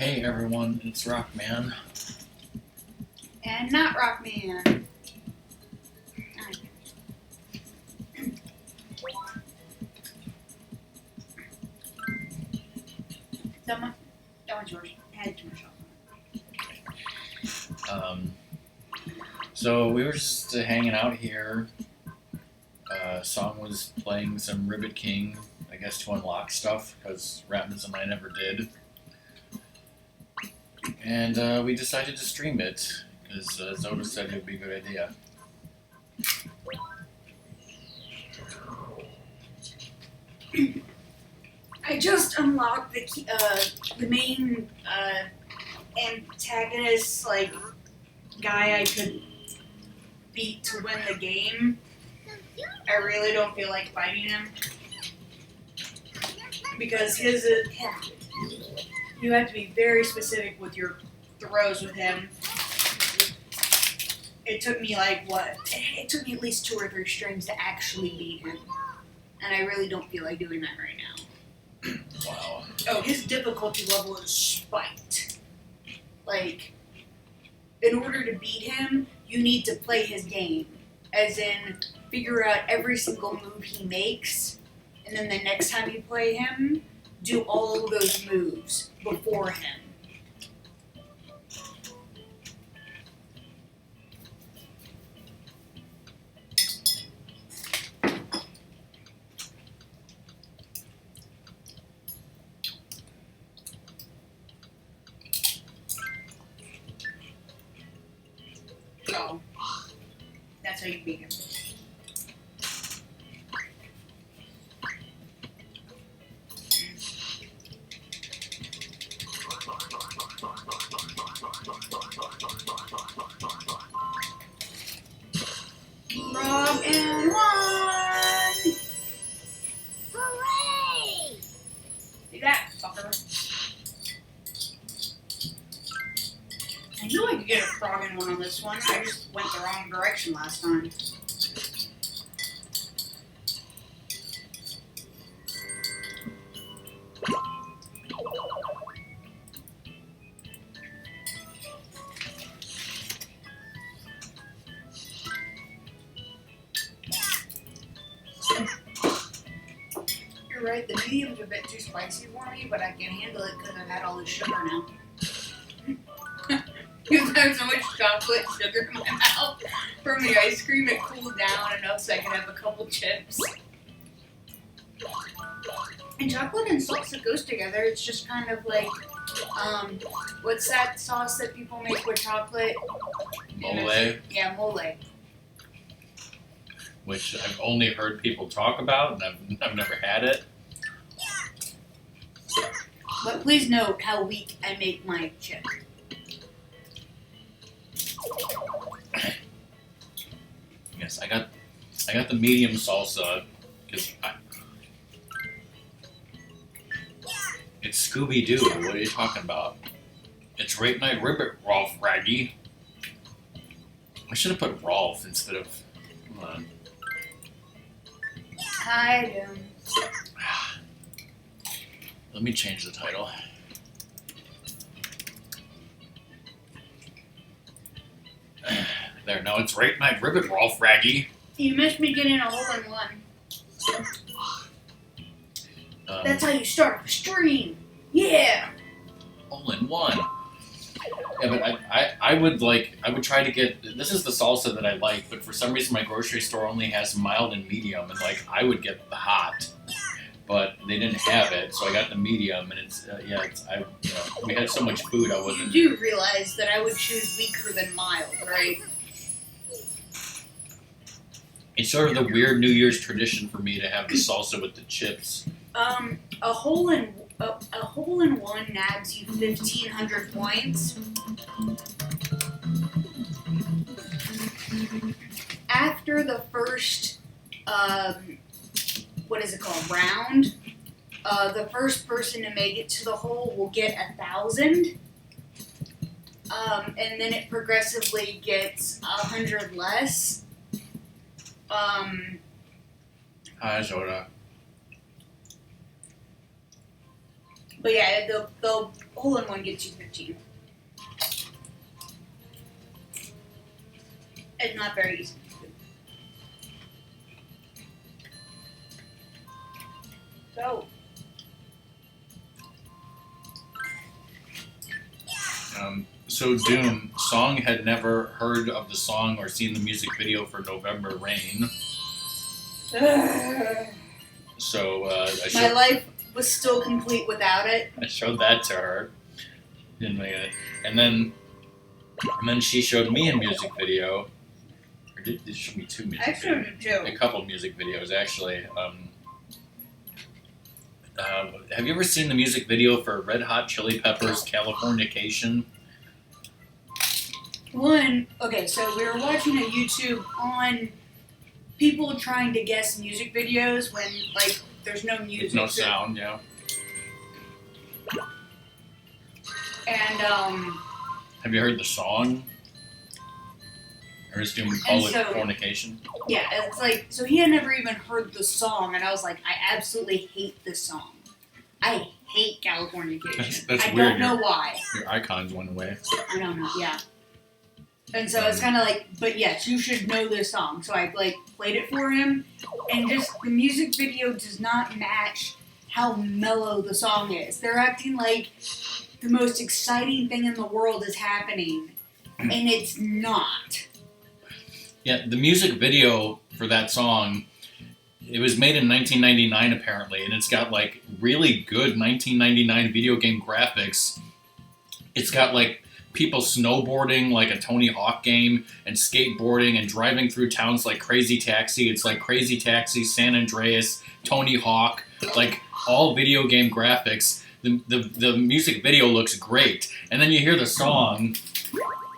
Hey everyone, it's Rockman. And not Rockman. That one's yours. Add to myself. So we were just hanging out here. Song was playing some Ribbit King, I guess to unlock stuff, because Ratmans and I never did. And we decided to stream it, because Zoda said it would be a good idea. I just unlocked the main antagonist guy I could beat to win the game. I really don't feel like fighting him because you have to be very specific with your throws with him. It took me it took me at least 2 or 3 streams to actually beat him, and I really don't feel like doing that right now. Wow. Oh, his difficulty level is spiked. In order to beat him, you need to play his game. As in, figure out every single move he makes, and then the next time you play him, do all those moves before him. So, that's how you beat him. Rob and one! Hooray! See that, fucker? I knew I could get a frog in one on this one. I just went the wrong direction last time. You're right, the medium's a bit too spicy for me, but I can handle it because I've had all this sugar now. Because I have so much chocolate sugar in my mouth from the ice cream, it cooled down enough so I can have a couple chips. And chocolate and salsa goes together. It's just kind of like, what's that sauce that people make with chocolate? Mole, Yeah, mole. which I've only heard people talk about, and I've never had it. But please note how weak I make my chip. Yes, I got the medium salsa because it's Scooby Doo. What are you talking about? It's LateNight Ribbit Rolf Raggy. I should have put Rolf instead of. Come on. Hi, Let me change the title. There, now it's LateNight Ribbit Rolf Raggy. You missed me getting a hole-in-one. That's how you start a stream. Yeah. Hole-in-one. Yeah, but I would try to get. This is the salsa that I like, but for some reason my grocery store only has mild and medium, and I would get the hot, but they didn't have it, so I got the medium, and we had so much food I wasn't. You do realize that I would choose weaker than mild, right? It's sort of the weird New Year's tradition for me to have the salsa with the chips. A hole-in-one nabs you 1,500 points. After the first, round, the first person to make it to the hole will get 1,000. And then it progressively gets 100 less. Hi, Zoda. But yeah, the hole-in-one gets you 15. It's not very easy to do. So, So Doom, Song had never heard of the song or seen the music video for November Rain. So my life was still complete without it. I showed that to her. And then she showed me a music video. Or did she show me two music I showed videos? you too. A couple music videos, actually. Have you ever seen the music video for Red Hot Chili Peppers' Californication? Okay, so we were watching a YouTube on people trying to guess music videos when, like, there's no music. With no sound, yeah. And, Have you heard the song? Or is Doom call it so- fornication? yeah, it's like, so he had never even heard the song, and I was like, I absolutely hate this song. I hate Californication. That's I weird. don't know why. Your icons went away. I don't know, yeah. And so it's kind of like, but yes, you should know this song. So I, like, played it for him, and just, the music video does not match how mellow the song is. They're acting like the most exciting thing in the world is happening, and it's not. Yeah, the music video for that song, it was made in 1999 apparently, and it's got like really good 1999 video game graphics. It's got like people snowboarding like a Tony Hawk game, and skateboarding and driving through towns like Crazy Taxi. It's like Crazy Taxi, San Andreas, Tony Hawk, like all video game graphics. The music video looks great, and then you hear the song,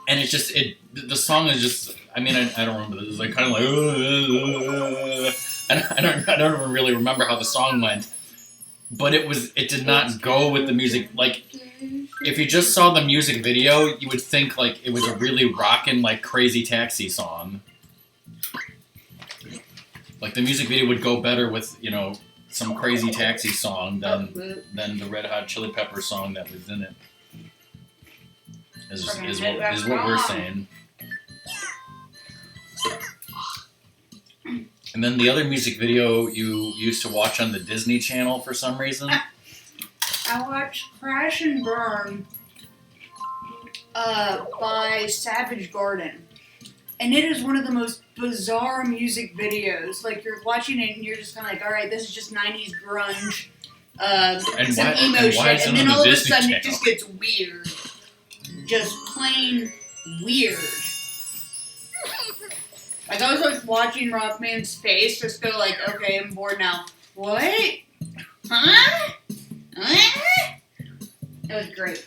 and it's just the song is just. I mean, I don't remember. It's like kind of like. I don't even really remember how the song went, but it did not go with the music. Like, if you just saw the music video, you would think like it was a really rockin' like Crazy Taxi song. Like the music video would go better with some Crazy Taxi song than the Red Hot Chili Peppers song that was in it. Is what we're saying. And then the other music video you used to watch on the Disney Channel for some reason. I watched Crash and Burn by Savage Garden. And it is one of the most bizarre music videos. Like, you're watching it and you're just kind of like, alright, this is just 90s grunge, some emo shit. And then all of a sudden it just gets weird. Just plain weird. Like, I was like watching Rockman's face just go like, okay, I'm bored now. What? Huh? Huh? That was great.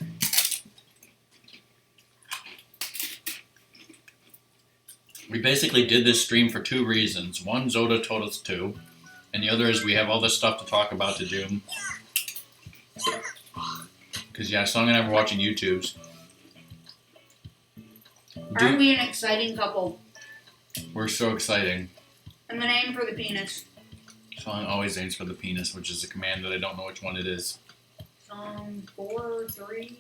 We basically did this stream for two reasons. One, Zoda told us to, and the other is we have all this stuff to talk about to do. Because, yeah, Song and I were watching YouTubes. Aren't we an exciting couple? We're so exciting. I'm gonna aim for the penis. Song always aims for the penis, which is a command that I don't know which one it is. 4, 3.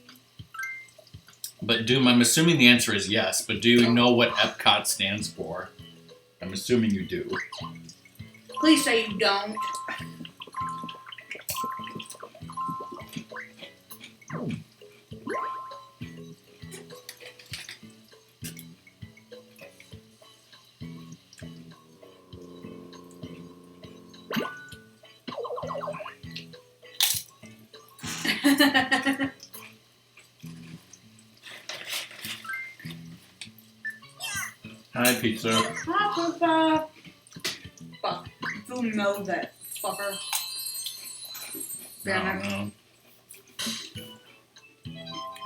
But Doom, I'm assuming the answer is yes, but do you know what Epcot stands for? I'm assuming you do. Please say you don't. Hi, pizza. Fuck. You know that, fucker. I don't know.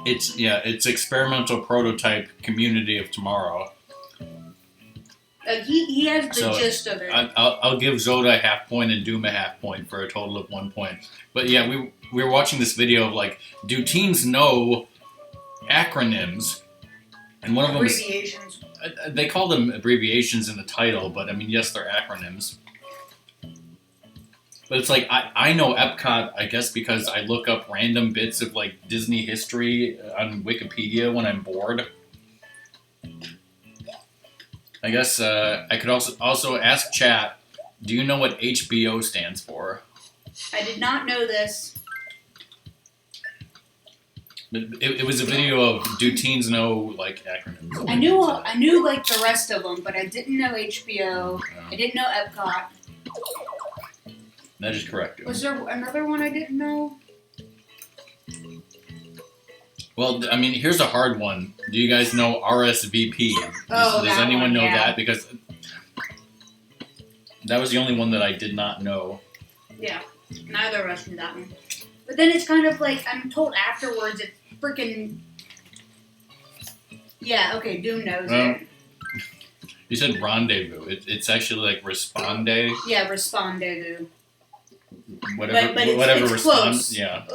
It's experimental prototype Community of Tomorrow. He has the gist of it. I'll give Zoda a half point and Doom a half point for a total of 1 point. But yeah, we were watching this video of like, do teens know acronyms? And one of them is, Abbreviations. they call them abbreviations in the title, but I mean, yes, they're acronyms. But it's like I know Epcot, I guess, because I look up random bits of like Disney history on Wikipedia when I'm bored. I guess I could also ask chat. Do you know what HBO stands for? I did not know this. It was a video of do teens know like acronyms? I knew like the rest of them, but I didn't know HBO. I didn't know Epcot. That is correct. Was there another one I didn't know? Well, I mean, here's a hard one. Do you guys know RSVP? Does anyone one, know yeah. that? Because that was the only one that I did not know. Yeah, neither of us knew that one. But then it's kind of like, I'm told afterwards it's freaking... Yeah, okay, Doom knows it. You said rendezvous. It's actually like responde. Yeah, respondez-vous. Whatever, but whatever it's respond. close. Yeah.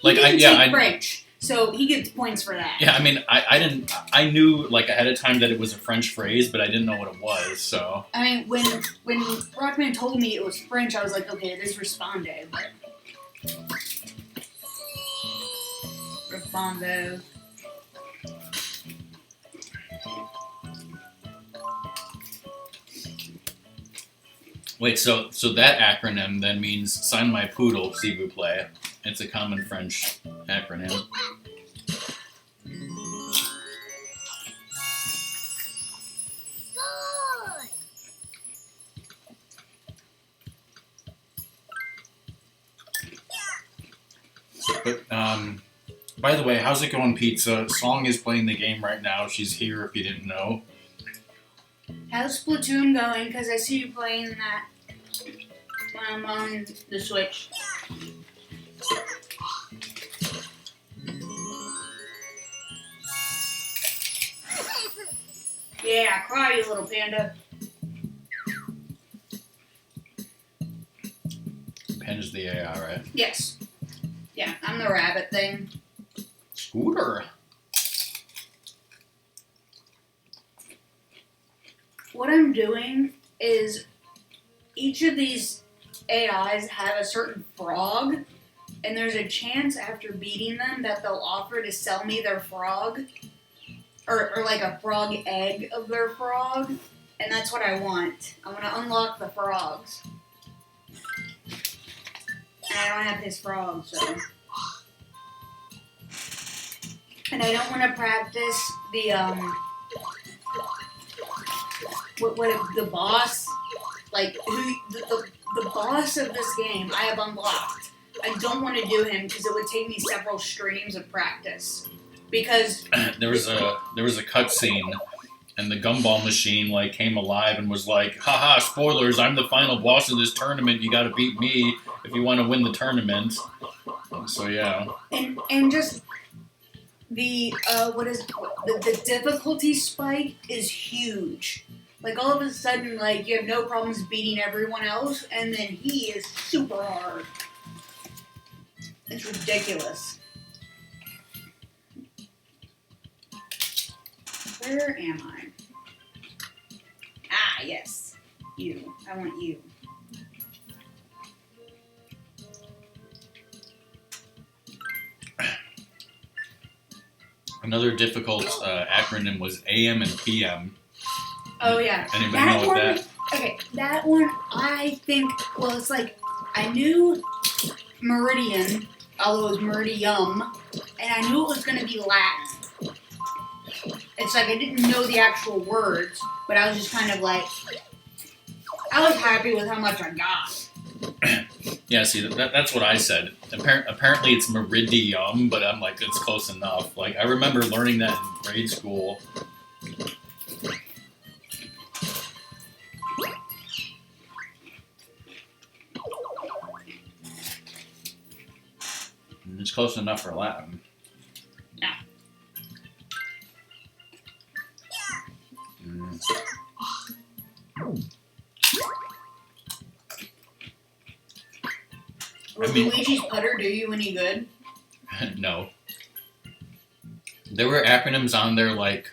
He didn't take French, so he gets points for that. Yeah, I mean, I knew like ahead of time that it was a French phrase, but I didn't know what it was. So. I mean, when Rockman told me it was French, I was like, okay, it is responde, but. Respondo. Wait, so that acronym then means "sign my poodle, s'il vous plaît." It's a common French acronym. But by the way, how's it going, Pizza? Song is playing the game right now. She's here if you didn't know. How's Splatoon going? Because I see you playing that when I'm on the Switch. Yeah, cry, you little panda. Pen's the AI, right? Yes. Yeah, I'm the rabbit thing. Scooter. What I'm doing is each of these AIs have a certain frog, and there's a chance after beating them that they'll offer to sell me their frog, or like a frog egg of their frog, and that's what I want. I want to unlock the frogs. And I don't have his frog, so. And I don't want to practice the, what the boss, like, the boss of this game I have unlocked. I don't want to do him because it would take me several streams of practice. Because there was a cutscene, and the gumball machine like came alive and was like, "Haha! Spoilers! I'm the final boss of this tournament. You got to beat me if you want to win the tournament." So yeah. And just the the difficulty spike is huge. Like all of a sudden, like you have no problems beating everyone else, and then he is super hard. It's ridiculous. Where am I? Ah, yes. You. I want you. Another difficult acronym was AM and PM. Oh, yeah. Anybody know what that? Okay, that one, I think, well, it's like, I knew Meridian, although it was Meridium, and I knew it was going to be Latin. It's like I didn't know the actual words, but I was just kind of like, I was happy with how much I got. Yeah, see, that's what I said. Apparently it's Meridium, but I'm like, it's close enough. Like, I remember learning that in grade school. It's close enough for Latin. Yeah. Will Luigi's putter do you any good? No. There were acronyms on there like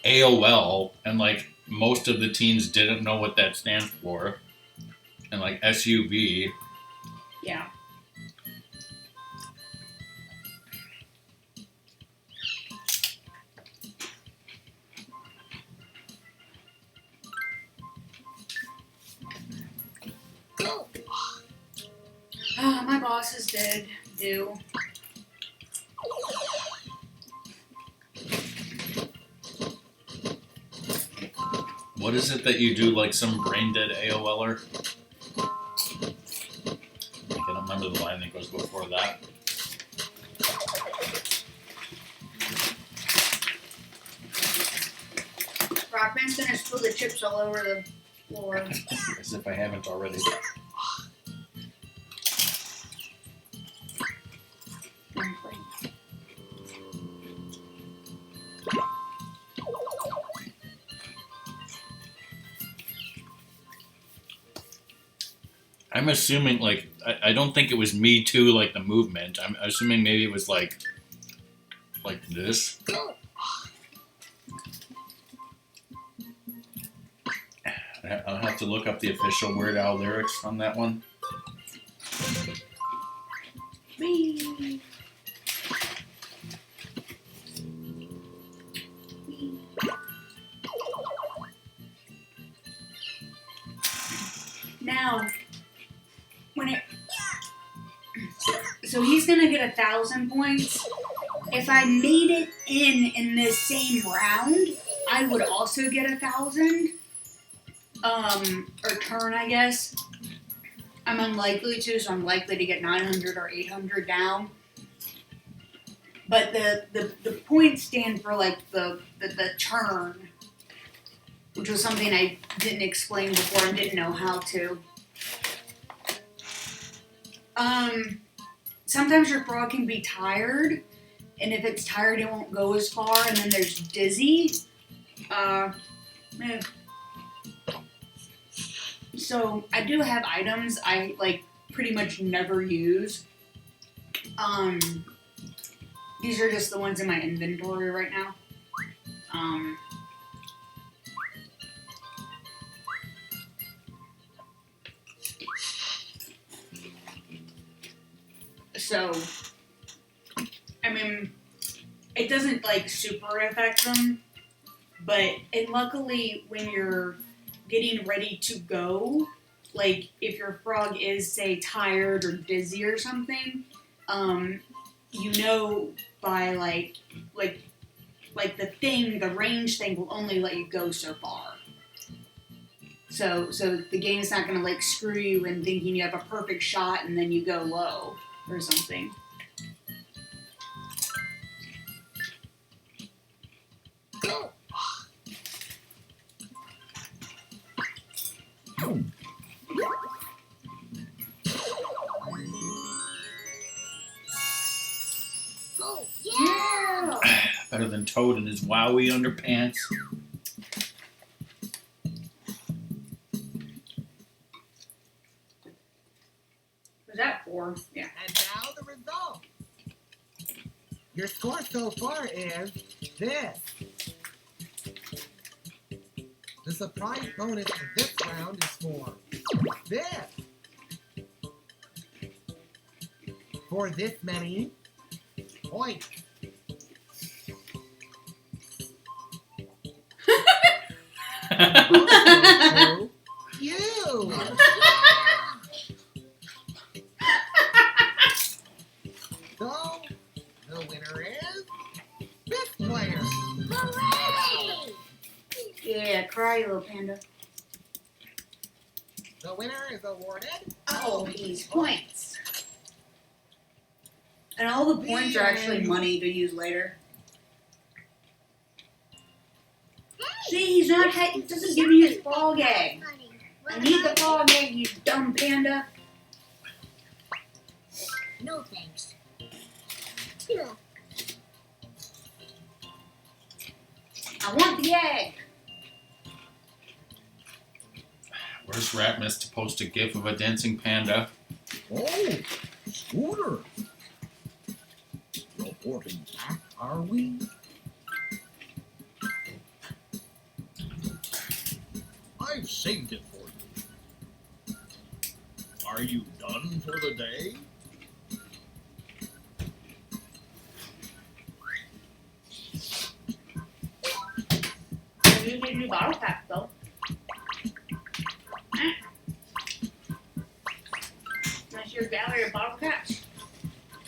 AOL, and like most of the teens didn't know what that stands for. And like SUV. Yeah. My boss is dead. Due. What is it that you do, like some brain dead AOLer? I don't remember the line that goes before that. Rockman's gonna spill the chips all over the floor. As if I haven't already. I'm assuming, like, I don't think it was Me Too, like the movement. I'm assuming maybe it was like this. I'll have to look up the official Weird Al lyrics on that one. Me. Now, so he's gonna get 1,000 points. If I made it in this same round, I would also get 1,000. Or turn, I guess. I'm unlikely to, so I'm likely to get 900 or 800 down. But the points stand for like the turn, which was something I didn't explain before and didn't know how to. Sometimes your frog can be tired, and if it's tired, it won't go as far. And then there's dizzy. So I do have items I like pretty much never use. These are just the ones in my inventory right now. So, I mean, it doesn't like super affect them, but luckily when you're getting ready to go, like if your frog is say tired or dizzy or something, you know by like the range thing will only let you go so far. So the game's not gonna like screw you in thinking you have a perfect shot and then you go low or something. Oh, yeah! Better than Toad in his Wowie underpants. Was that 4? Yeah. And now the result. Your score so far is this. The surprise bonus for this round is for this. For this many points. Also, you. So, the winner is this player. Hooray! Yeah, cry, little panda. The winner is awarded All these points. And all the points are actually money to use later. See, he's not. He doesn't give me his frog egg. I need the frog egg, you dumb panda. No thanks. I want the egg. Where's Ratmus to post a gif of a dancing panda? Oh, Scooter. Reporting back, are we? I've saved it for you. Are you done for the day? You need new bottle caps though. That's your gallery of bottle caps.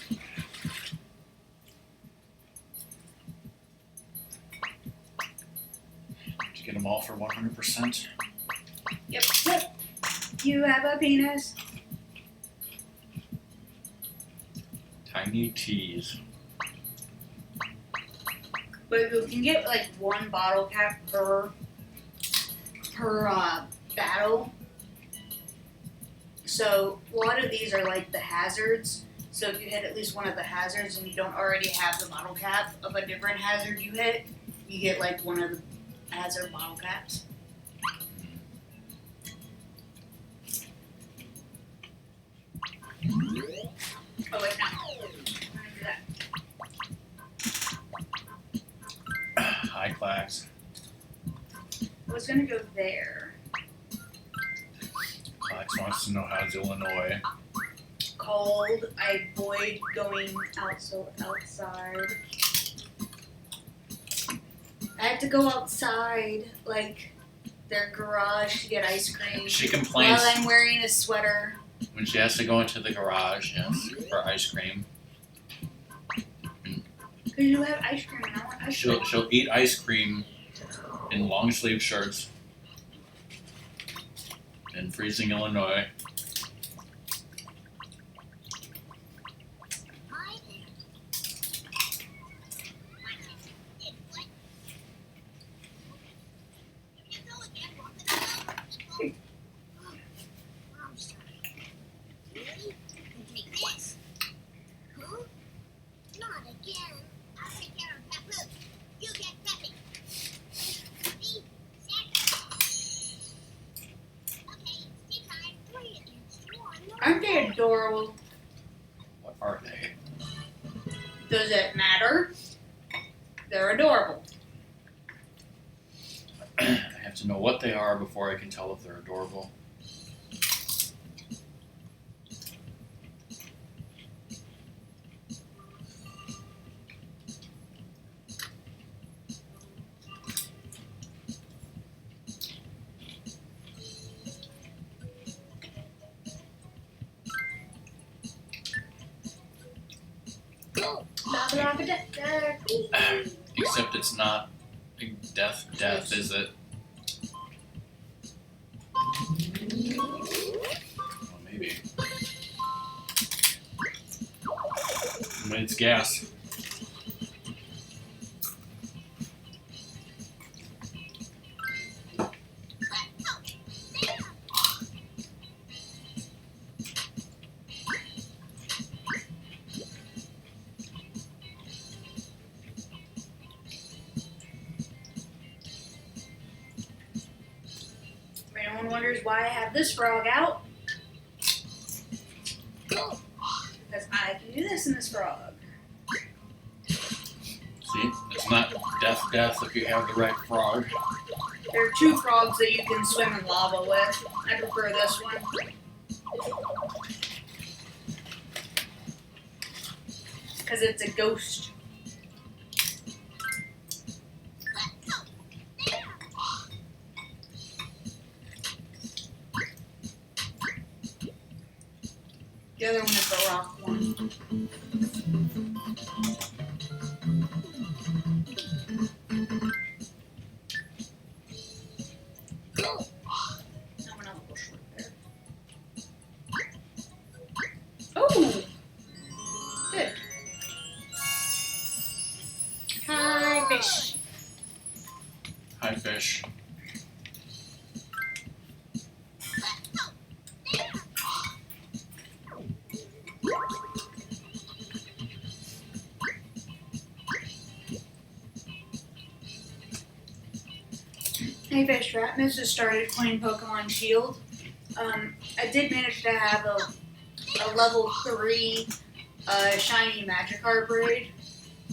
Did you get them all for 100%? Yep. You have a penis. Tiny T's. But you can get like one bottle cap per battle. So a lot of these are like the hazards. So if you hit at least one of the hazards and you don't already have the bottle cap of a different hazard you hit, you get like one of the hazard bottle caps. Oh wait, no. I'm gonna do that. High class. I was gonna go there. Clax wants to know how's Illinois. Cold. I avoid going outside. I have to go outside, like their garage, to get ice cream. She complains While I'm wearing a sweater. when she has to go into the garage, yes, for ice cream. Because you have ice cream and I want ice cream. She'll eat ice cream in long sleeve shirts in freezing Illinois. Hi there. You go again, walking along. Oh, I'm sorry. Really? You take this. Huh? Not again. I'll take care of Papu. You get Peppy. Peppy, second. Okay, it's tea time. 3 against 1. Aren't they adorable? What are they? Does it matter? They're adorable. I have to know what they are before I can tell if they're adorable. Except it's not death, is it? Well, maybe. But it's gas. If anyone wonders why I have this frog out, because I can do this in this frog. See? It's not death if you have the right frog. There are 2 frogs that you can swim in lava with. I prefer this one. Because it's a ghost. The other one is the rock one. That one I'll push right there. Oh! Good. Hi, fish. Hi, fish. Hey Fish, Ratmus has started playing Pokemon Shield. I did manage to have a level 3 shiny Magikarp raid,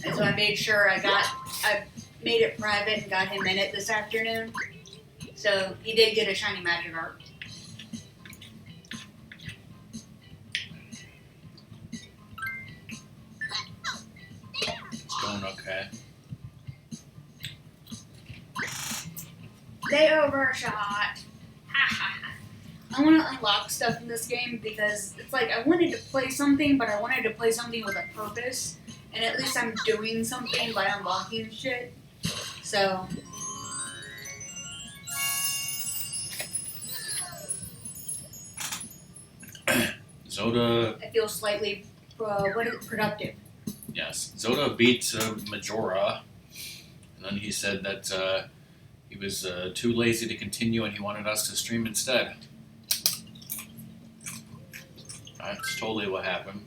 and so I made sure I made it private and got him in it this afternoon. So he did get a shiny Magikarp. Okay. They overshot. Ha ha ha. I want to unlock stuff in this game because it's like I wanted to play something, but I wanted to play something with a purpose. And at least I'm doing something by unlocking shit. So. Zoda, I feel slightly productive. yes. Zoda beat Majora. And then he said that he was too lazy to continue and he wanted us to stream instead. That's totally what happened.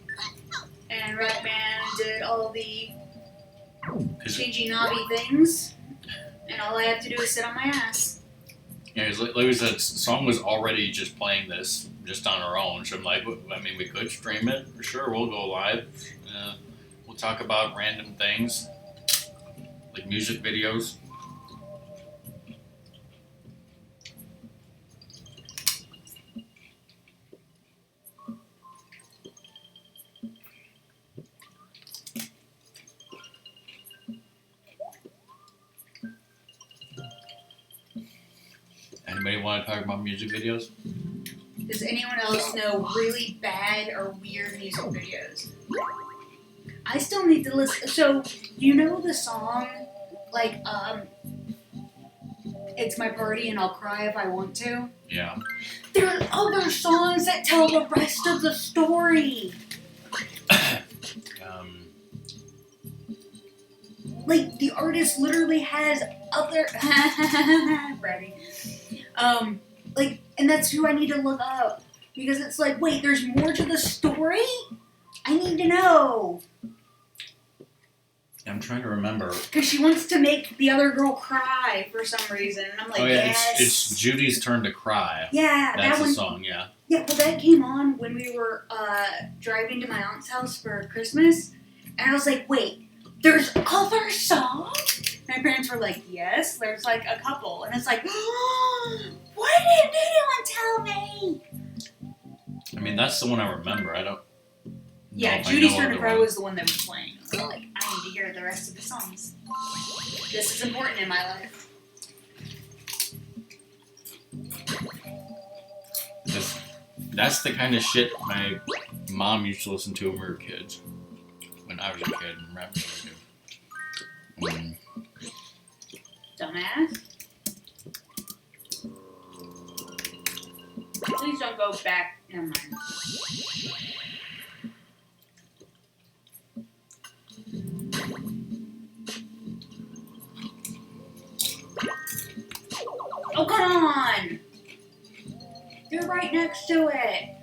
And Ratman did all the 'Cause- Shinji Nabi things. And all I have to do is sit on my ass. Yeah, like we said, the song was already just playing this just on our own. So I'm like, I mean, we could stream it. Sure, we'll go live. We'll talk about random things, like music videos. Anybody want to talk about music videos? Does anyone else know really bad or weird music videos? I still need to listen. So, you know the song, like, It's My Party and I'll Cry If I Want To? Yeah. There are other songs that tell the rest of the story. Like, the artist literally has other... Ready. Like, and that's who I need to look up. Because it's like, wait, there's more to the story? I need to know. I'm trying to remember. Because she wants to make the other girl cry for some reason. And I'm like, Oh yeah, yes. it's Judy's Turn to Cry. Yeah, That's that the one. song, yeah. Yeah, well, that came on when we were driving to my aunt's house for Christmas. And I was like, wait, there's other songs? My parents were like, yes, there's like a couple. And it's like, why didn't anyone tell me? I mean, that's the one I remember. I don't. Yeah, know if I Judy's know Turn to other Cry ones. was the one that was playing. I was like, I need to hear the rest of the songs. This is important in my life. That's the kind of shit my mom used to listen to when we were kids. When I was a kid and rap music. Dumbass. Please don't go back. Never mind. Oh, come on! You're right next to it.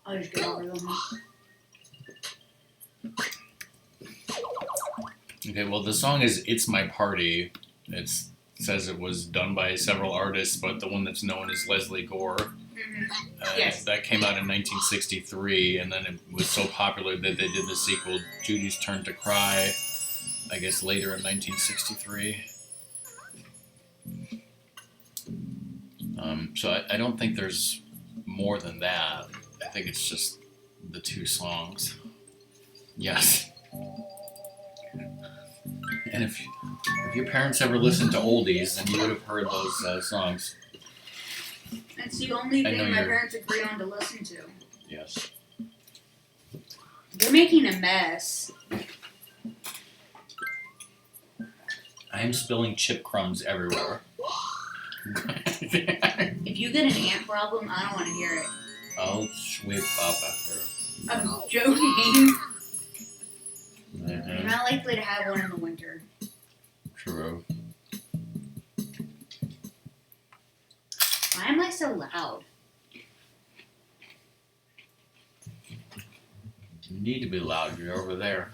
I'll just get over them. Okay, well, the song is "It's My Party." It says it was done by several artists, but the one that's known is Leslie Gore. Yes. That came out in 1963, and then it was so popular that they did the sequel, Judy's Turn to Cry, I guess later in 1963. So I don't think there's more than that. I think it's just the two songs. Yes. And if your parents ever listened to oldies, then you would have heard those songs. That's the only I know thing my you're- parents agree on to listen to. Yes. They're making a mess. I am spilling chip crumbs everywhere. If you get an ant problem, I don't want to hear it. I'll sweep up after. I'm joking. You're Mhm. not likely to have one in the winter. True. Why am I so loud? You need to be loud. You're over there.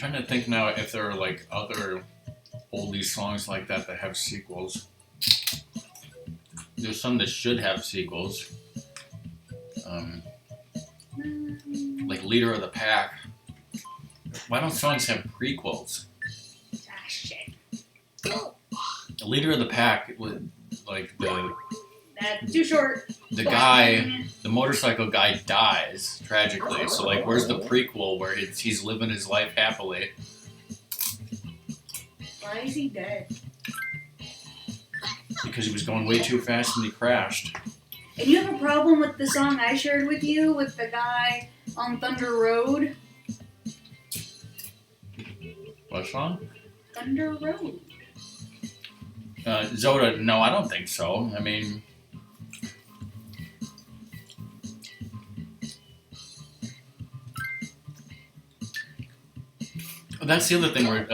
trying to think now if there are like other oldie songs like that have sequels. There's some that should have sequels. Like Leader of the Pack. Why don't songs have prequels? Ah, shit. Leader of the Pack, like That's too short. the guy, the motorcycle guy dies tragically. So like, where's the prequel where he's living his life happily? Why is he dead? Because he was going way too fast and he crashed. And you have a problem with the song I shared with you with the guy on Thunder Road? What song? Thunder Road. Zoda, no, I don't think so. I mean, that's the other thing where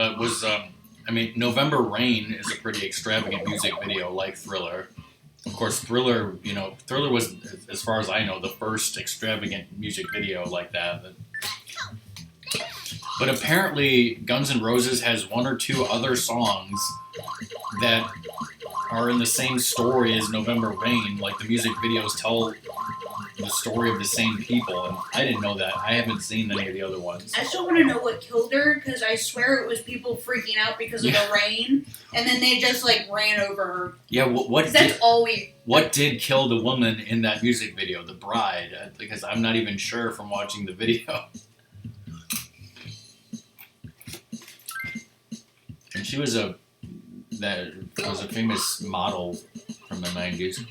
I mean, November Rain is a pretty extravagant music video like Thriller. Of course, Thriller was, as far as I know, the first extravagant music video like that. But apparently, Guns N' Roses has one or two other songs that are in the same story as November Rain. Like, the music videos tell the story of the same people, and I didn't know that. I haven't seen any of the other ones. I still want to know what killed her, because I swear it was people freaking out because of the rain, and then they just, like, ran over her. Yeah, That's all we... What did kill the woman in that music video? The bride? Because I'm not even sure from watching the video. And she was a famous model from the 90s.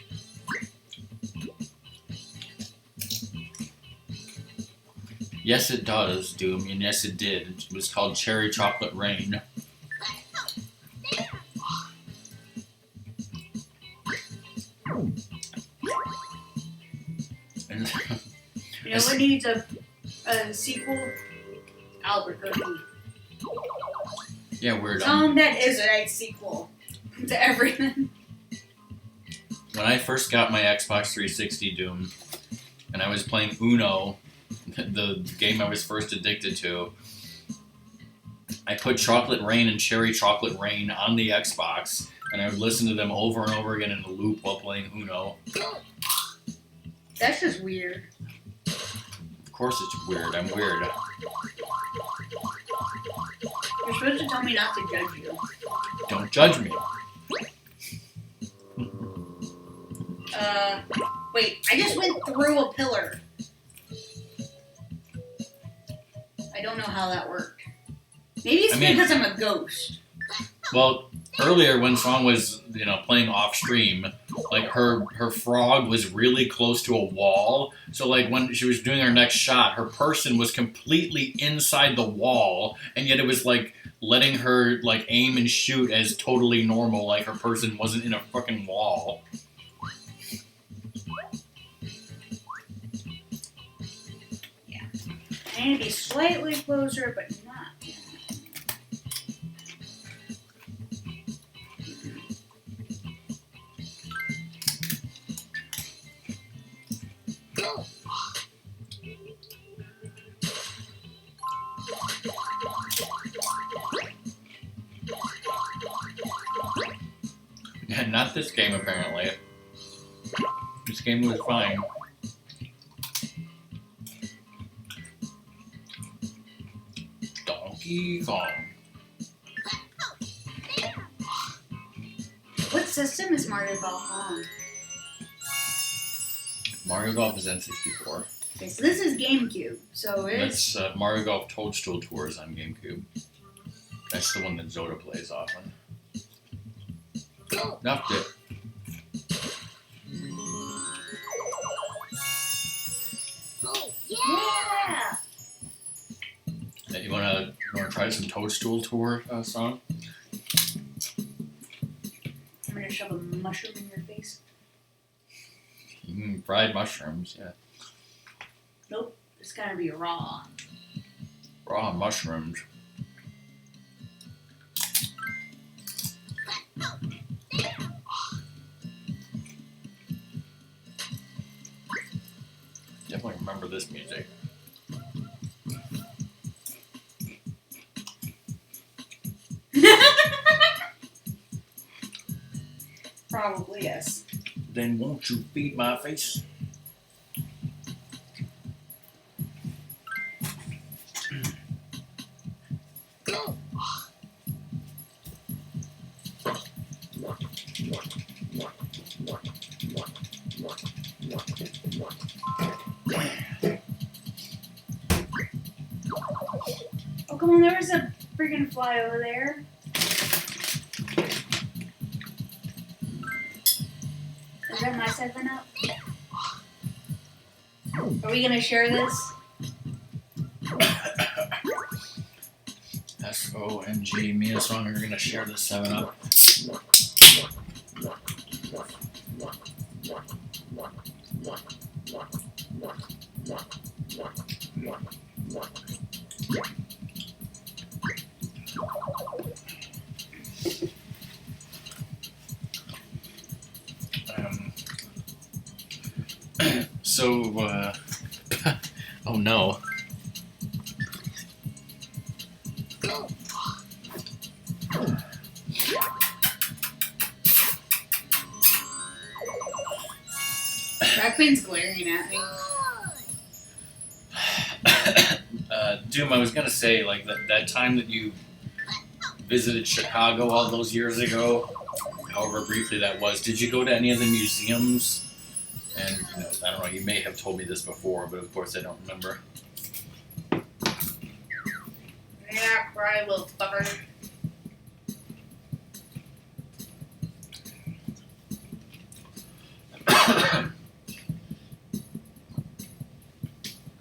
Yes, it does, Doom, and yes, it did. It was called Cherry Chocolate Rain. And You know what needs a sequel? Albuquerque. yeah, weird. Song that is a sequel to everything. When I first got my Xbox 360 Doom, and I was playing Uno, the game I was first addicted to, I put Chocolate Rain and Cherry Chocolate Rain on the Xbox, and I would listen to them over and over again in a loop while playing Uno. That's just weird. Of course it's weird. I'm weird. You're supposed to tell me not to judge you. Don't judge me. Wait, I just went through a pillar. I don't know how that worked. Maybe it's because I'm a ghost. Well, earlier when Song was, playing off stream, like her frog was really close to a wall. So like when she was doing her next shot, her person was completely inside the wall, and yet it was like letting her like aim and shoot as totally normal, like her person wasn't in a fucking wall. Yeah. I need to be slightly closer, but not. Yeah, not this game apparently. This game was fine. Donkey Kong. What system is Mario Golf on? Mario Golf is N64. Okay, so this is GameCube. So it's... That's Mario Golf Toadstool Tours on GameCube. That's the one that Zoda plays often. Enough dip. Yeah! You wanna try some Toadstool Tour song? I'm gonna shove a mushroom in your face. Fried mushrooms, yeah. Nope, it's gotta be raw. Raw mushrooms. Definitely remember this music. Probably, yes. Then won't you feed my face? Oh, come on, there was a freaking fly over there. Is that my 7-Up? Are we gonna share this? SOMG, me and Song are gonna share this 7-Up. Oh no. Backman's glaring at me. Doom, I was gonna say, like, that time that you visited Chicago all those years ago, however briefly that was, did you go to any of the museums? And, you know, I don't know, you may have told me this before, but of course I don't remember. Yeah, cry, little fucker.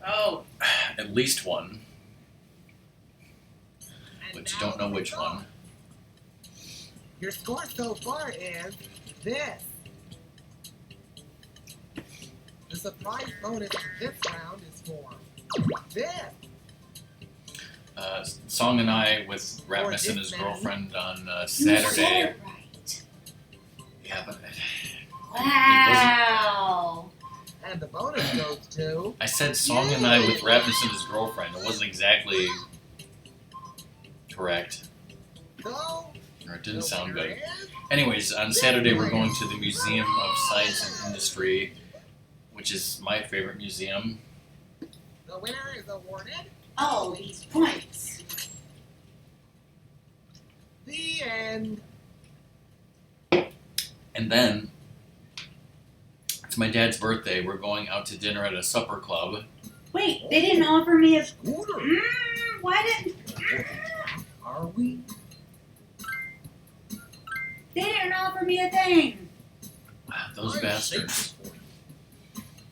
Oh. At least one, but you don't know which one. Your score so far is this. The surprise bonus this round is for this. Song and I with Rasmus and his girlfriend on Saturday. Right. Yeah, but Wow. And the bonus goes to... I said Song and I with Rasmus and his girlfriend. It wasn't exactly correct, So, or it didn't sound winner good. is Anyways, on Saturday we're going to the Museum of Science and Industry, which is my favorite museum. The winner is awarded Oh, these points. the end. And then, it's my dad's birthday. We're going out to dinner at a supper club. Wait, they didn't offer me a. Scooter. Why didn't. Are we? They didn't offer me a thing. Those bastards.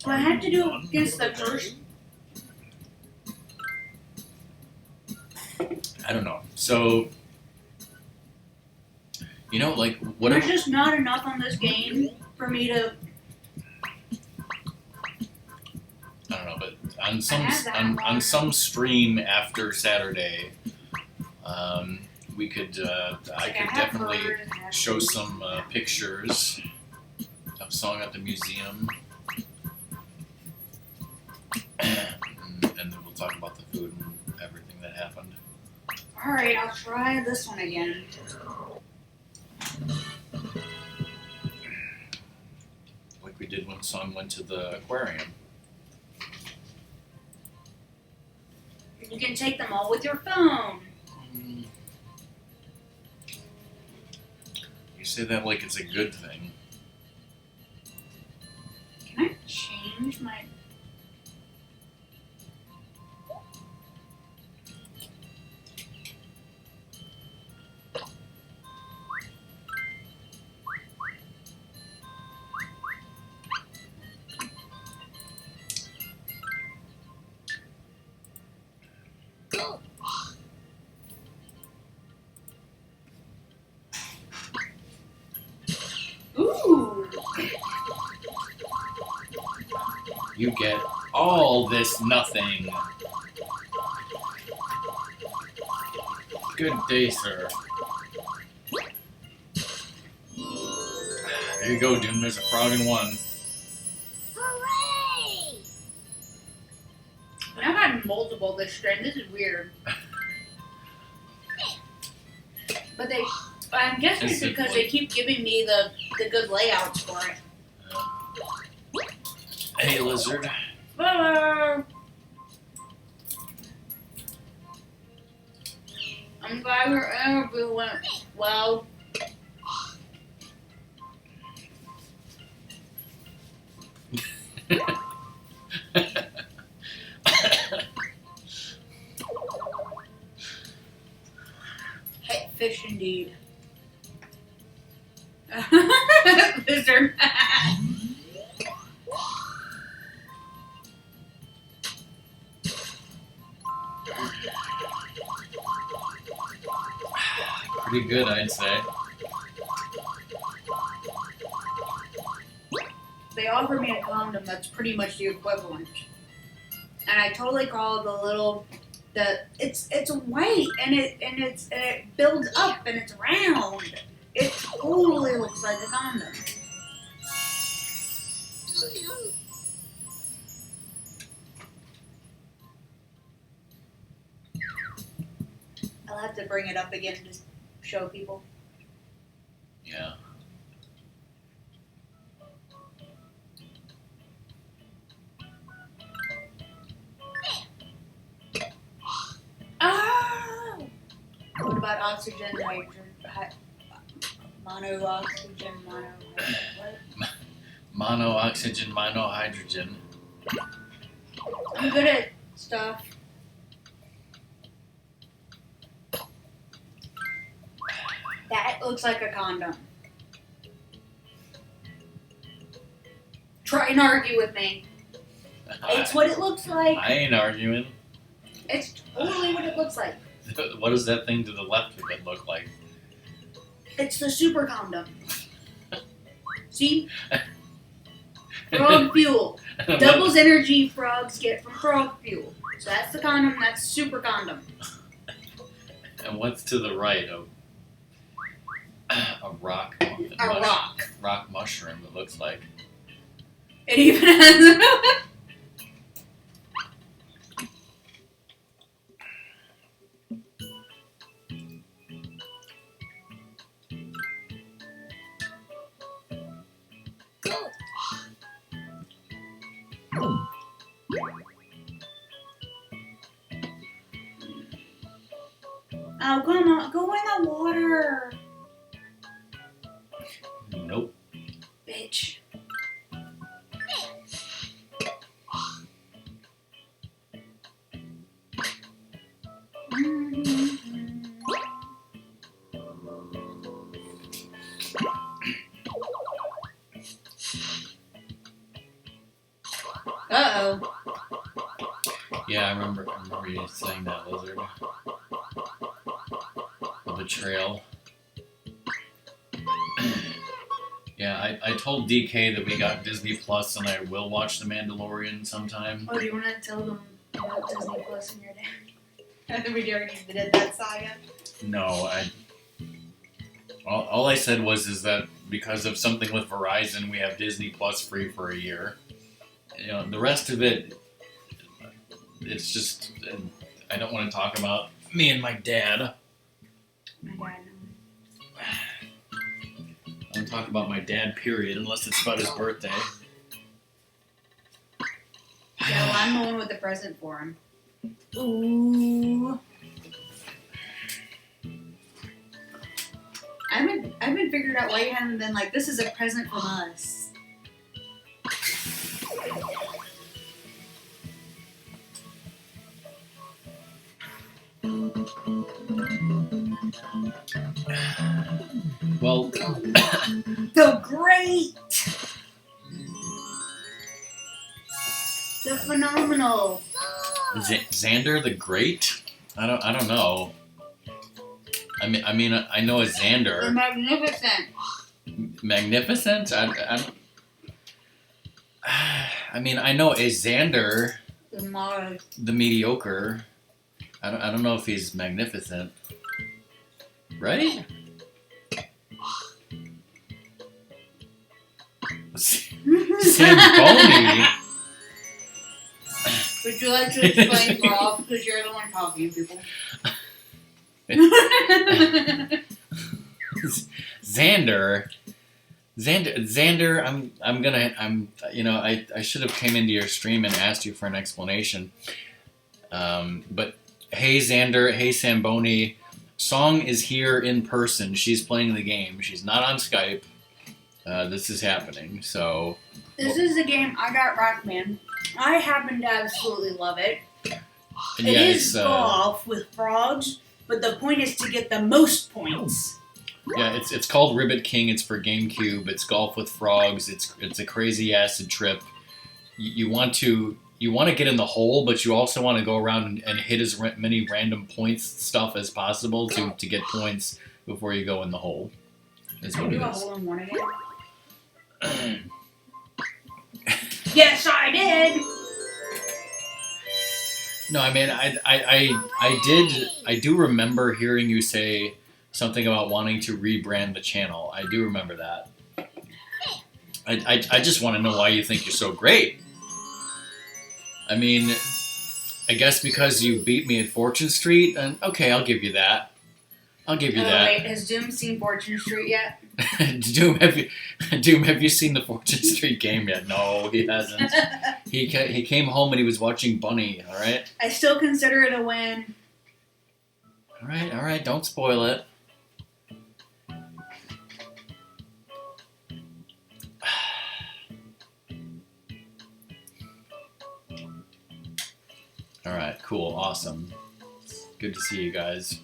Do I have to do Done against for the day? first? I don't know. So, you know, like, There's whatever. just not enough on this game for me to. I don't know, but on some stream after Saturday, we could I could definitely show some pictures of Song at the museum, and then we'll talk about the food and everything that happened. Alright, I'll try this one again. Like we did when Song went to the aquarium. You can take them all with your phone. You say that like it's a good thing. Can I change my. Ooh! You get all this nothing. Good day, sir. There you go, Doom. There's a frog in one. Hooray! I've had multiple this stream. This is weird. But they I'm guessing it's because they keep giving me the good layouts for it. Hey, lizard. Hello. I'm glad your interview went well. Hey, fish indeed. Lizard. Pretty good, I'd say. They offered me a condom that's pretty much the equivalent, and I totally call it's white and it builds up and it's round. It totally looks like a condom. I'll have to bring it up again to show people. Yeah. Oh! What about oxygen, hydrogen, mono-oxygen, what? Mono-oxygen, mono-hydrogen. I'm good at stuff. That looks like a condom. Try and argue with me. It's what it looks like. I ain't arguing. It's totally what it looks like. What does that thing to the left of it look like? It's the super condom. See? Frog fuel. Doubles energy frogs get from frog fuel. So that's the condom, that's super condom. And what's to the right of a rock? A rock. Rock mushroom, it looks like. It even has... Oh, come on. Go in the water. Nope. Bitch. Uh-oh. Yeah, I remember you saying that, lizard. The betrayal. Yeah, I told DK that we got Disney Plus and I will watch The Mandalorian sometime. Oh, do you want to tell them about Disney Plus and your dad? I think we already did that saga. No, all I said is that because of something with Verizon, we have Disney Plus free for a year. You know, the rest of it, it's just, I don't want to talk about me and my dad. My dad. I don't talk about my dad, period, unless it's about his birthday. Yeah, well, I'm the one with the present for him. Ooh. I haven't figured out why you haven't been like, this is a present from us. Well, The Great! The Phenomenal! Xander the Great? I don't know. I mean, I know a The Xander. Magnificent! Magnificent? I mean, I know a Xander, The Mars. the mediocre. I don't know if he's magnificent. Right? Samboni? Would you like to explain Rob? Because you're the one talking, people. Xander, I should have came into your stream and asked you for an explanation. But hey Xander, hey Samboni, Song is here in person. She's playing the game. She's not on Skype. This is happening. So This is a game I got Rockman. I happen to absolutely love it. It is golf with frogs, but the point is to get the most points. Yeah, it's called Ribbit King. It's for GameCube. It's golf with frogs. It's a crazy acid trip. You want to get in the hole, but you also want to go around and hit as many random points stuff as possible to get points before you go in the hole. Is what Do it a is. hole in one again. Yes, I did. No, I mean I do remember hearing you say something about wanting to rebrand the channel. I do remember that. I just want to know why you think you're so great. I mean, I guess because you beat me at Fortune Street, and okay, I'll give you that. I'll give you that. Wait, has Doom seen Fortune Street yet? Doom, have you seen the Fortune Street game yet? No, he hasn't. He came home and he was watching Bunny. All right. I still consider it a win. All right. Don't spoil it. All right, cool, awesome. Good to see you guys.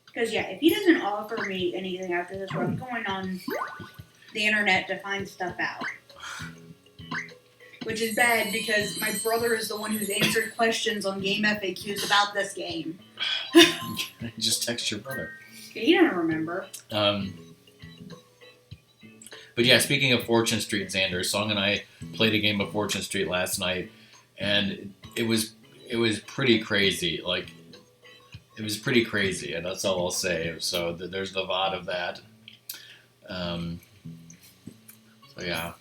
Because, yeah, if he doesn't offer me anything after this, I'm going on the internet to find stuff out. Which is bad because my brother is the one who's answered questions on game FAQs about this game. Just text your brother. He doesn't remember. But yeah, speaking of Fortune Street, Xander, Song and I played a game of Fortune Street last night, and it was pretty crazy. Like, it was pretty crazy, and that's all I'll say. So there's the VOD of that. So yeah.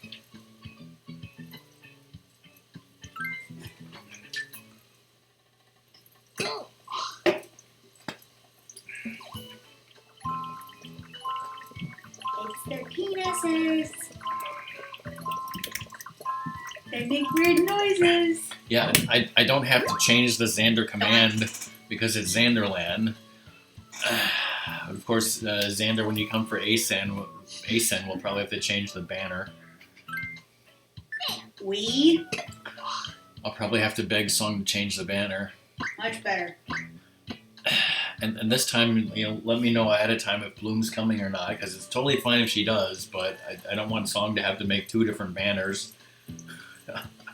It's their penises. They make weird noises. Yeah, I don't have to change the Xander command because it's Xanderland. Of course, Xander, when you come for ASEN, we'll probably have to change the banner. I'll probably have to beg Song to change the banner. Much better. And this time, let me know ahead of time if Bloom's coming or not, because it's totally fine if she does, but I don't want Song to have to make 2 different banners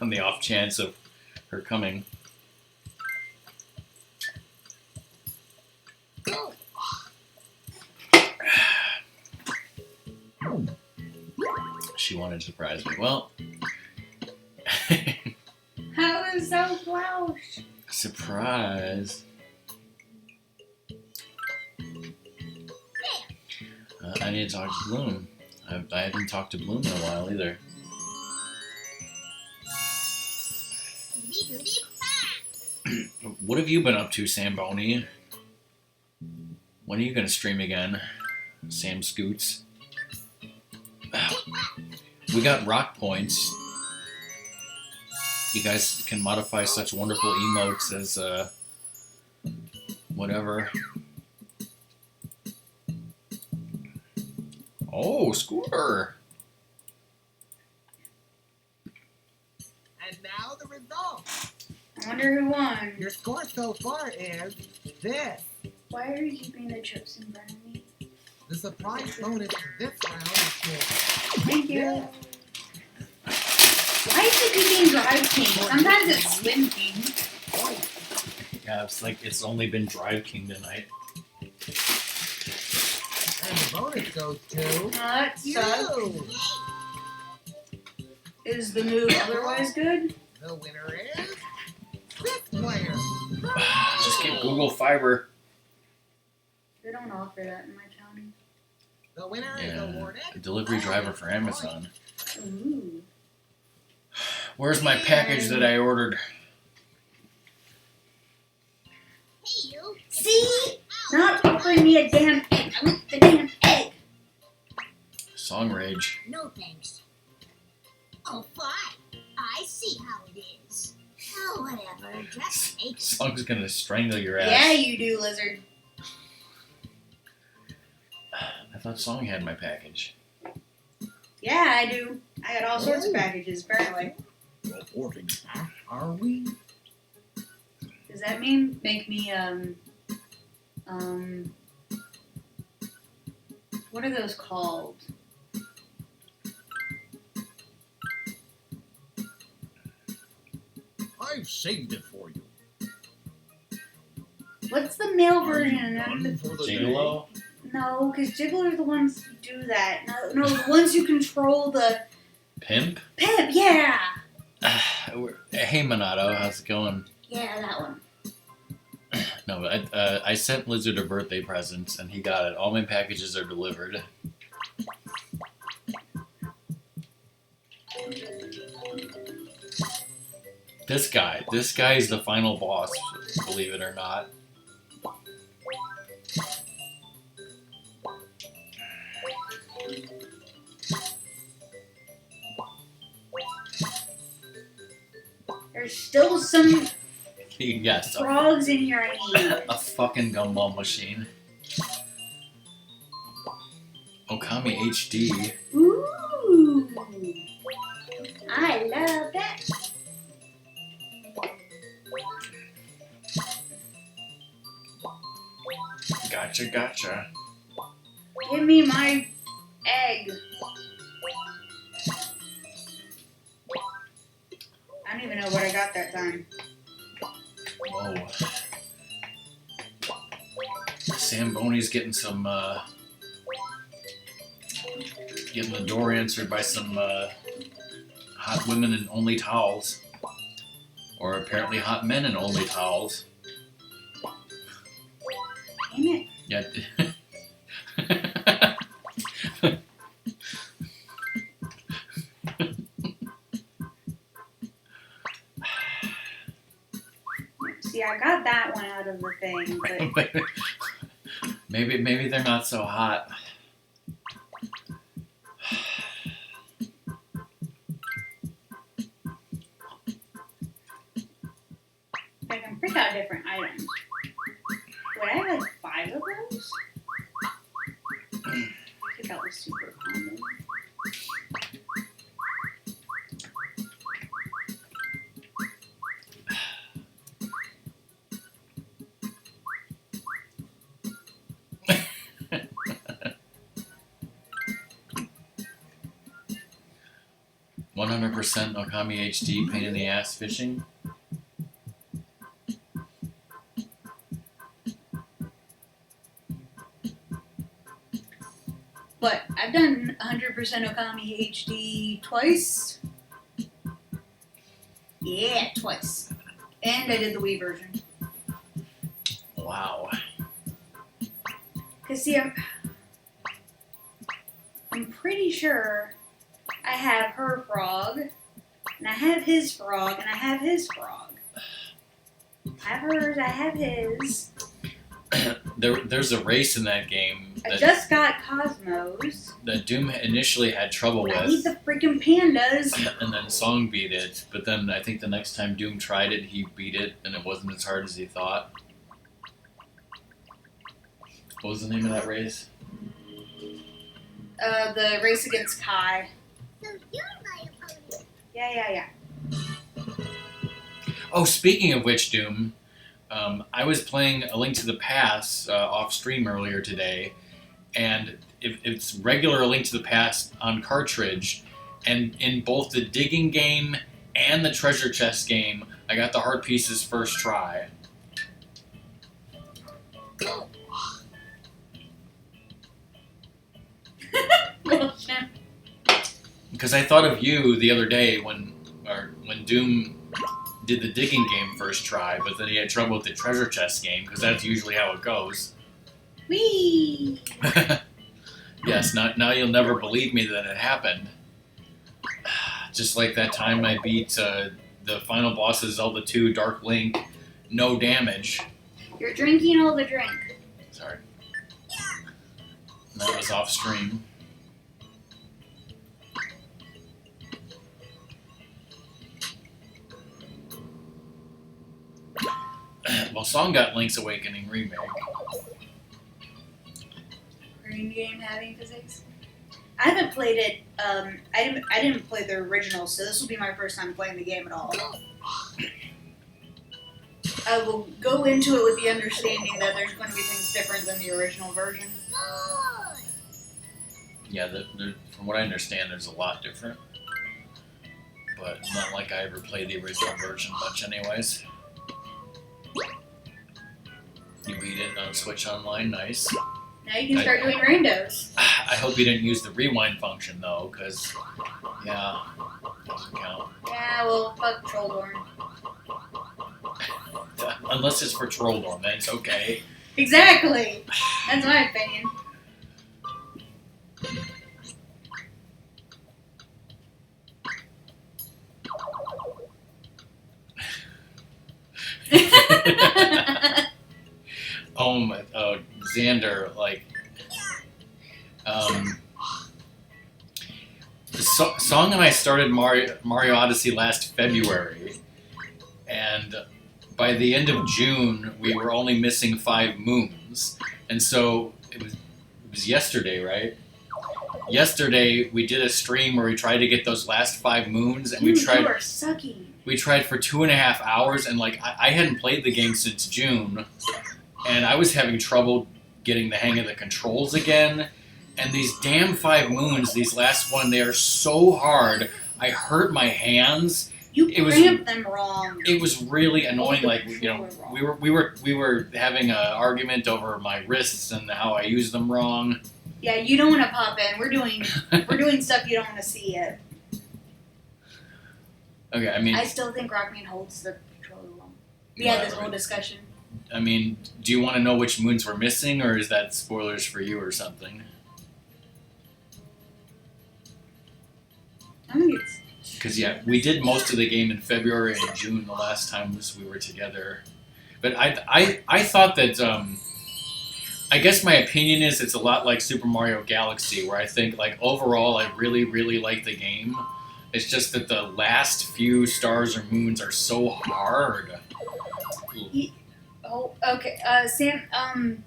on the off chance of her coming. She wanted to surprise me. Well, That was so close. surprise. I need to talk to Bloom. I haven't talked to Bloom in a while either. What have you been up to, Samboni? When are you going to stream again, Sam Scoots? We got rock points. You guys can modify such wonderful emotes as, whatever. Oh, Scooter! And now the results. I wonder who won. Your score so far is this. Why are you keeping the chips in front of me? The surprise bonus for this round is Thank you. this. Why is it keeping Drive King? Sometimes it's Slim King. Yeah, it's only been Drive King tonight. And the bonus goes to That sucks. you. Is the move otherwise good? The winner is this player. Just get Google Fiber. They don't offer that in my county. The winner is Yeah, awarded a delivery driver for Amazon. Ooh. Where's my package that I ordered? Hey, you. See? Not offering me a damn egg. I want the damn egg. Song rage. No thanks. Oh, fine. I see how it is. Oh, whatever. Just take it. Song's gonna strangle your ass. Yeah, you do, lizard. I thought Song had my package. Yeah, I do. I got all sorts of packages, apparently. Reporting back, are we? Does that mean make me, what are those called? I've saved it for you. What's the male Are you version? done for the Gigolo? No, because Jiggler are the ones who do that. No, the ones who control the Pimp? pimp. Yeah, Hey, Monado, how's it going? yeah, that one. No, I sent Lizard a birthday present, and he got it. All my packages are delivered. This guy is the final boss, believe it or not. There's still some Yes, frogs in here I need. a fucking gumball machine. Okami HD. Ooh, I love that. Gotcha. Give me my egg. I don't even know what I got that time. Whoa. Sam Boney's getting some, getting the door answered by some, hot women in only towels. Or apparently hot men in only towels. Damn it. Yeah. See, I got that one out of the thing, but maybe they're not so hot. I can pick out different items. Would I have like 5 of those? Pick out the super common. 100% Okami HD, pain in the ass fishing. But I've done 100% Okami HD twice. Yeah, twice. And I did the Wii version. Wow. Cause see, I'm pretty sure I have her frog, and I have his frog, and I have his frog. I have hers, I have his. There's a race in that game I that, just got Cosmos. that Doom initially had trouble I need with, the freaking pandas. and then Song beat it. But then I think the next time Doom tried it, he beat it, and it wasn't as hard as he thought. What was the name of that race? The race against Kai. So you're my opponent. Yeah. Oh, speaking of which, Doom, I was playing A Link to the Past off stream earlier today, and it's regular A Link to the Past on cartridge, and in both the digging game and the treasure chest game, I got the heart pieces first try. Because I thought of you the other day when Doom did the digging game first try, but then he had trouble with the treasure chest game, because that's usually how it goes. Whee! Yes, now you'll never believe me that it happened. Just like that time I beat the final boss of Zelda 2 Dark Link, no damage. You're drinking all the drink. Sorry. That was off stream. Well, Song got Link's Awakening remake. Green game having physics. I haven't played it. I didn't play the original, so this will be my first time playing the game at all. I will go into it with the understanding that there's going to be things different than the original version. Yeah, from what I understand, there's a lot different. But not like I ever played the original version much anyways. You beat it on Switch Online, nice. Now you can start doing randos. I hope you didn't use the rewind function though, because, yeah, doesn't count. Yeah, well, fuck Trolldorn. Unless it's for Trolldorn, then it's okay. Exactly! That's my opinion. Xander, like, Song and I started Mario Odyssey last February, and by the end of June, we were only missing 5 moons, and so it was yesterday, right? Yesterday, we did a stream where we tried to get those last 5 moons, and Dude, you are sucking. We tried for 2.5 hours, and like I hadn't played the game since June, and I was having trouble getting the hang of the controls again. And these damn 5 moons, these last one, they are so hard. I hurt my hands. You cramped them wrong. It was really annoying. Like, you know, we were having an argument over my wrists and how I use them wrong. Yeah, you don't want to pop in. We're doing stuff you don't want to see yet. Okay, I mean, I still think Rockman holds the controller wrong. We had this whole discussion. I mean, do you want to know which moons we're missing, or is that spoilers for you or something? I think it's... Because, yeah, we did most of the game in February and June the last time we were together. But I thought that, I guess my opinion is it's a lot like Super Mario Galaxy, where I think, like, overall I really, really like the game. It's just that the last few stars or moons are so hard. Oh, okay. Sam,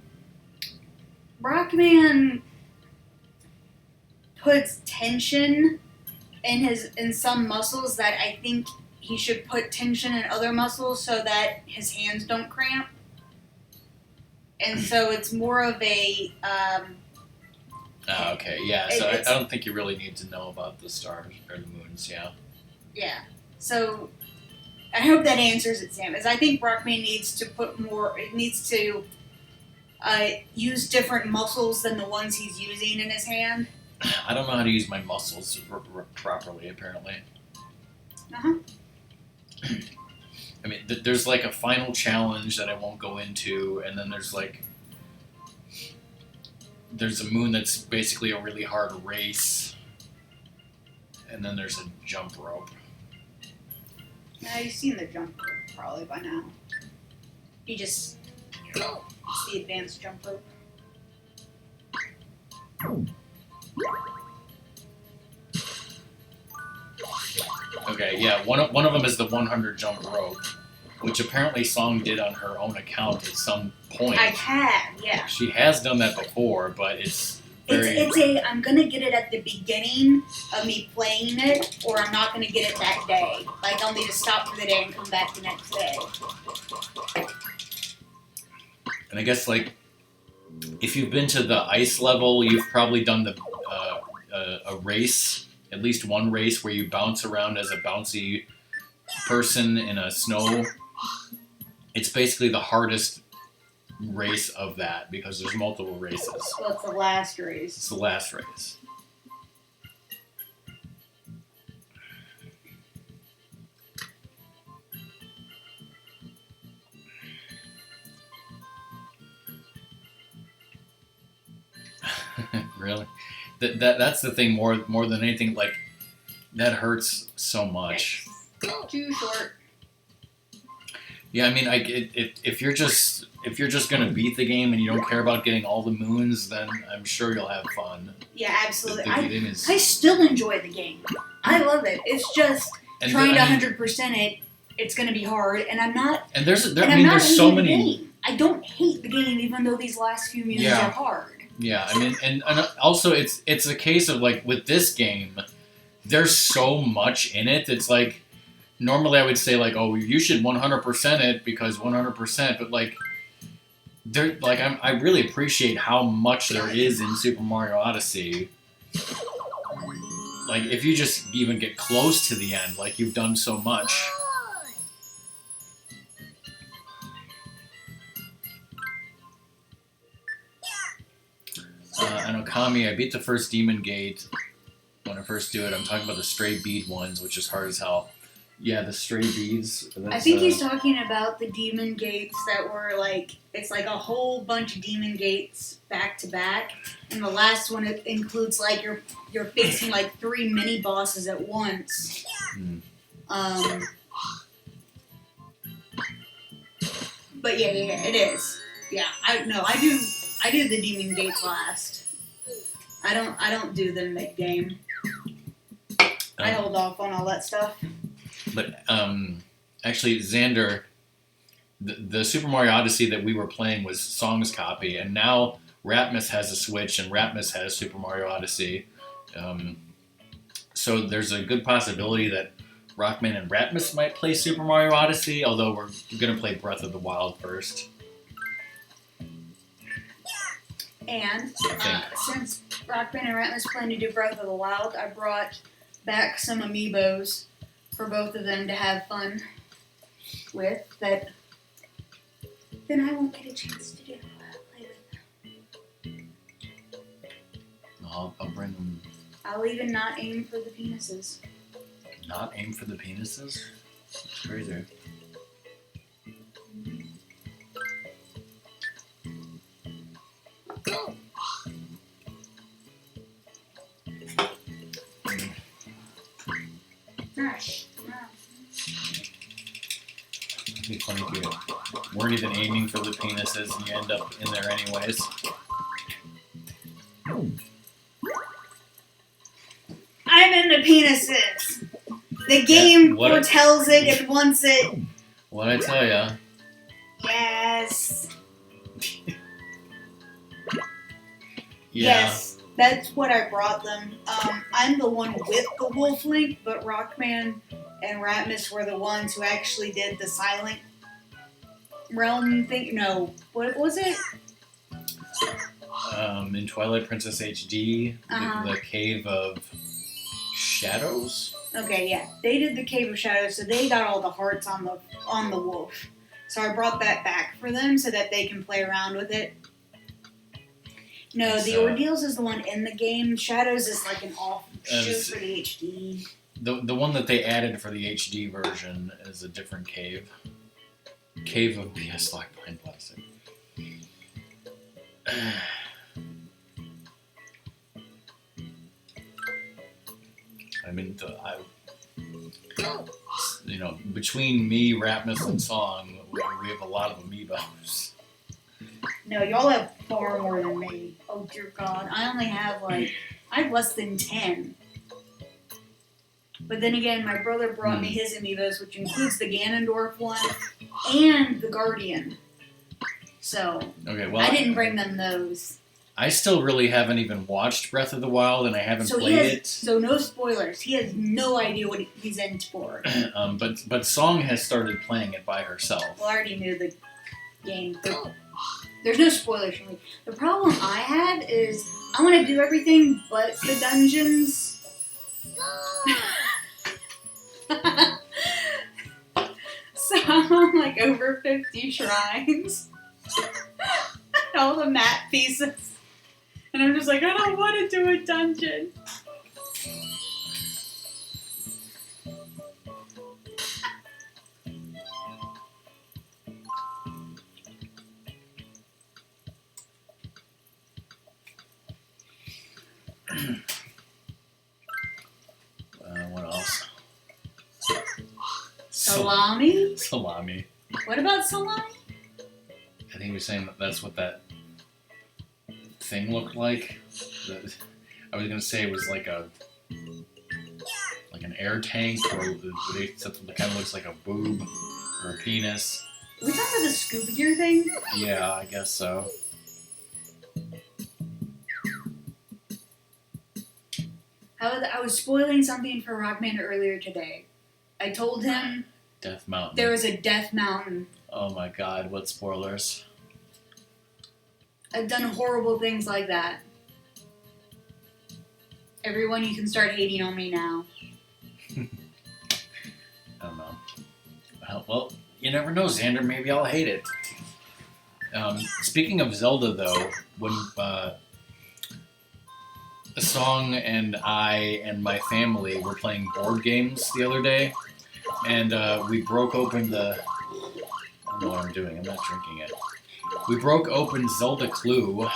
Rockman puts tension in some muscles that I think he should put tension in other muscles so that his hands don't cramp. And so it's more of a okay, yeah. So I don't think you really need to know about the stars or the moons, yeah. Yeah. So I hope that answers it, Sam. As I think Rockman needs to put more. It needs to use different muscles than the ones he's using in his hand. I don't know how to use my muscles properly, apparently. Uh-huh. I mean, there's like a final challenge that I won't go into, and then there's a moon that's basically a really hard race, and then there's a jump rope. Yeah, you've seen the jump rope probably by now. It's the advanced jump rope. Okay, yeah, one of them is the 100 jump rope, which apparently Song did on her own account at some point. I have, yeah. She has done that before, but it's very... I'm gonna get it at the beginning of me playing it, or I'm not gonna get it that day. Like, I'll need to stop for the day and come back the next day. And I guess, like, if you've been to the ice level, you've probably done a race, at least one race, where you bounce around as a bouncy person in a snow. It's basically the hardest race of that, because there's multiple races. Well, it's the last race. It's the last race. Really? That's the thing more than anything, like, that hurts so much. Too short. Yeah, I mean, if if you're just gonna beat the game and you don't care about getting all the moons, then I'm sure you'll have fun. Yeah, absolutely. The beating is, I still enjoy the game. I love it. It's just and trying to I mean, 100% it. It's going to be hard, and I'm not. And there's And I'm not there's so hating the many. game. I don't hate the game, even though these last few moons Yeah. are hard. Yeah, I mean, and also it's a case of like with this game, there's so much in it. It's like normally I would say like, oh, you should 100% it because 100%, but like there, like I really appreciate how much there is in Super Mario Odyssey. Like if you just even get close to the end, like you've done so much. And Okami, I beat the first Demon Gate when I first do it. I'm talking about the stray bead ones, which is hard as hell. Yeah, the stray beads. I think he's talking about the demon gates that were like, it's like a whole bunch of demon gates back to back, and the last one it includes like you're facing like 3 mini bosses at once. But yeah, it is. Yeah, I do the demon gates last. I don't do the mid game. I hold off on all that stuff. But actually, Xander, the Super Mario Odyssey that we were playing was Song's copy, and now Ratmus has a Switch, and Ratmus has Super Mario Odyssey. So there's a good possibility that Rockman and Ratmus might play Super Mario Odyssey, although we're going to play Breath of the Wild first. And since Rockman and Ratmus plan to do Breath of the Wild, I brought back some amiibos for both of them to have fun with that then I won't get a chance to play with. I'll bring them. I'll even not aim for the penises. Not aim for the penises? That's crazy. Gosh. It'd be funny if you weren't even aiming for the penises and you end up in there anyways. I'm in the penises. The game foretells it and wants it. What'd I tell ya? Yes. Yeah. Yes, that's what I brought them. I'm the one with the wolf link, but Rockman and Ratmus were the ones who actually did the Silent Realm thing. No, what was it? In Twilight Princess HD, the Cave of Shadows. Okay, yeah, they did the Cave of Shadows, so they got all the hearts on the wolf. So I brought that back for them so that they can play around with it. No, the Ordeals is the one in the game. Shadows is like an offshoot for the HD. The one that they added for the HD version is a different cave. Cave of BS Lock Behind Plastic. I mean, between me, Ratmus, and Song, we have a lot of amiibos. No, y'all have far more than me. Oh dear God, I only have I have less than 10. But then again, my brother brought me his amiibos, which includes the Ganondorf one and the Guardian. So okay, well, I didn't bring them those. I still really haven't even watched Breath of the Wild, and I haven't played it. So no spoilers. He has no idea what he's in for. But Song has started playing it by herself. Well, I already knew the game. There's no spoilers for me. The problem I had is I want to do everything but the dungeons. So I'm on like over 50 shrines. All the map pieces. And I'm just like, I don't want to do a dungeon. What else? Salami? Salami. What about salami? I think was saying that that's what that thing looked like. I was gonna say it was like an air tank, or something that kind of looks like a boob or a penis. Are we talking about the scuba gear thing? Yeah, I guess so. I was spoiling something for Rockman earlier today. I told him Death Mountain. there was a Death Mountain. Oh my god, what spoilers. I've done horrible things like that. Everyone, you can start hating on me now. I don't know. Well, you never know, Xander. Maybe I'll hate it. Speaking of Zelda, though, when Song and I and my family were playing board games the other day, and we broke open the... I don't know what I'm doing. I'm not drinking it. We broke open Zelda Clue.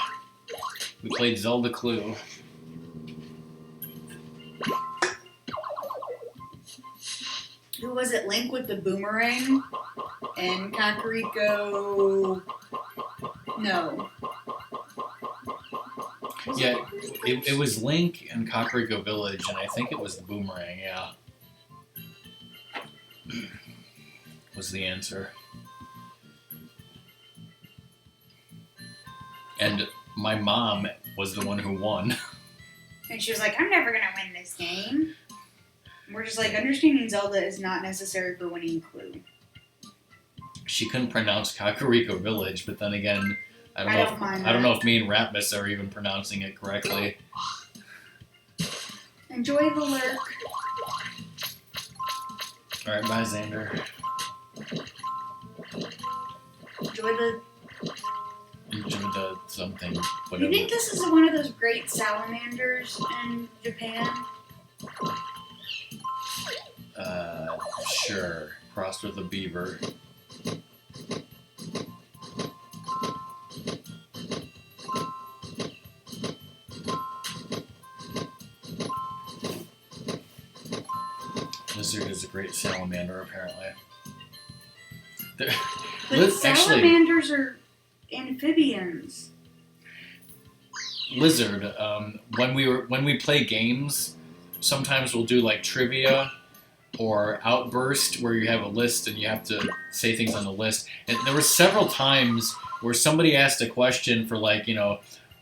We played Zelda Clue. Who was it? Link with the boomerang? And Kakariko... No. Yeah, it was Link and Kakariko Village, and I think it was the boomerang, yeah. Was the answer. And my mom was the one who won. And she was like, I'm never gonna win this game. And we're just like, understanding Zelda is not necessary for winning Clue. She couldn't pronounce Kakariko Village, but then again, I don't know if me and Ratmus are even pronouncing it correctly. Enjoy the lurk. Alright, bye Xander. Enjoy the... Enjoy the something, You whatever. think this is one of those great salamanders in Japan? Sure. Crossed with a beaver. Lizard is a great salamander, apparently. But salamanders are amphibians. Lizard. When we play games, sometimes we'll do like trivia or Outburst, where you have a list and you have to say things on the list. And there were several times where somebody asked a question for like,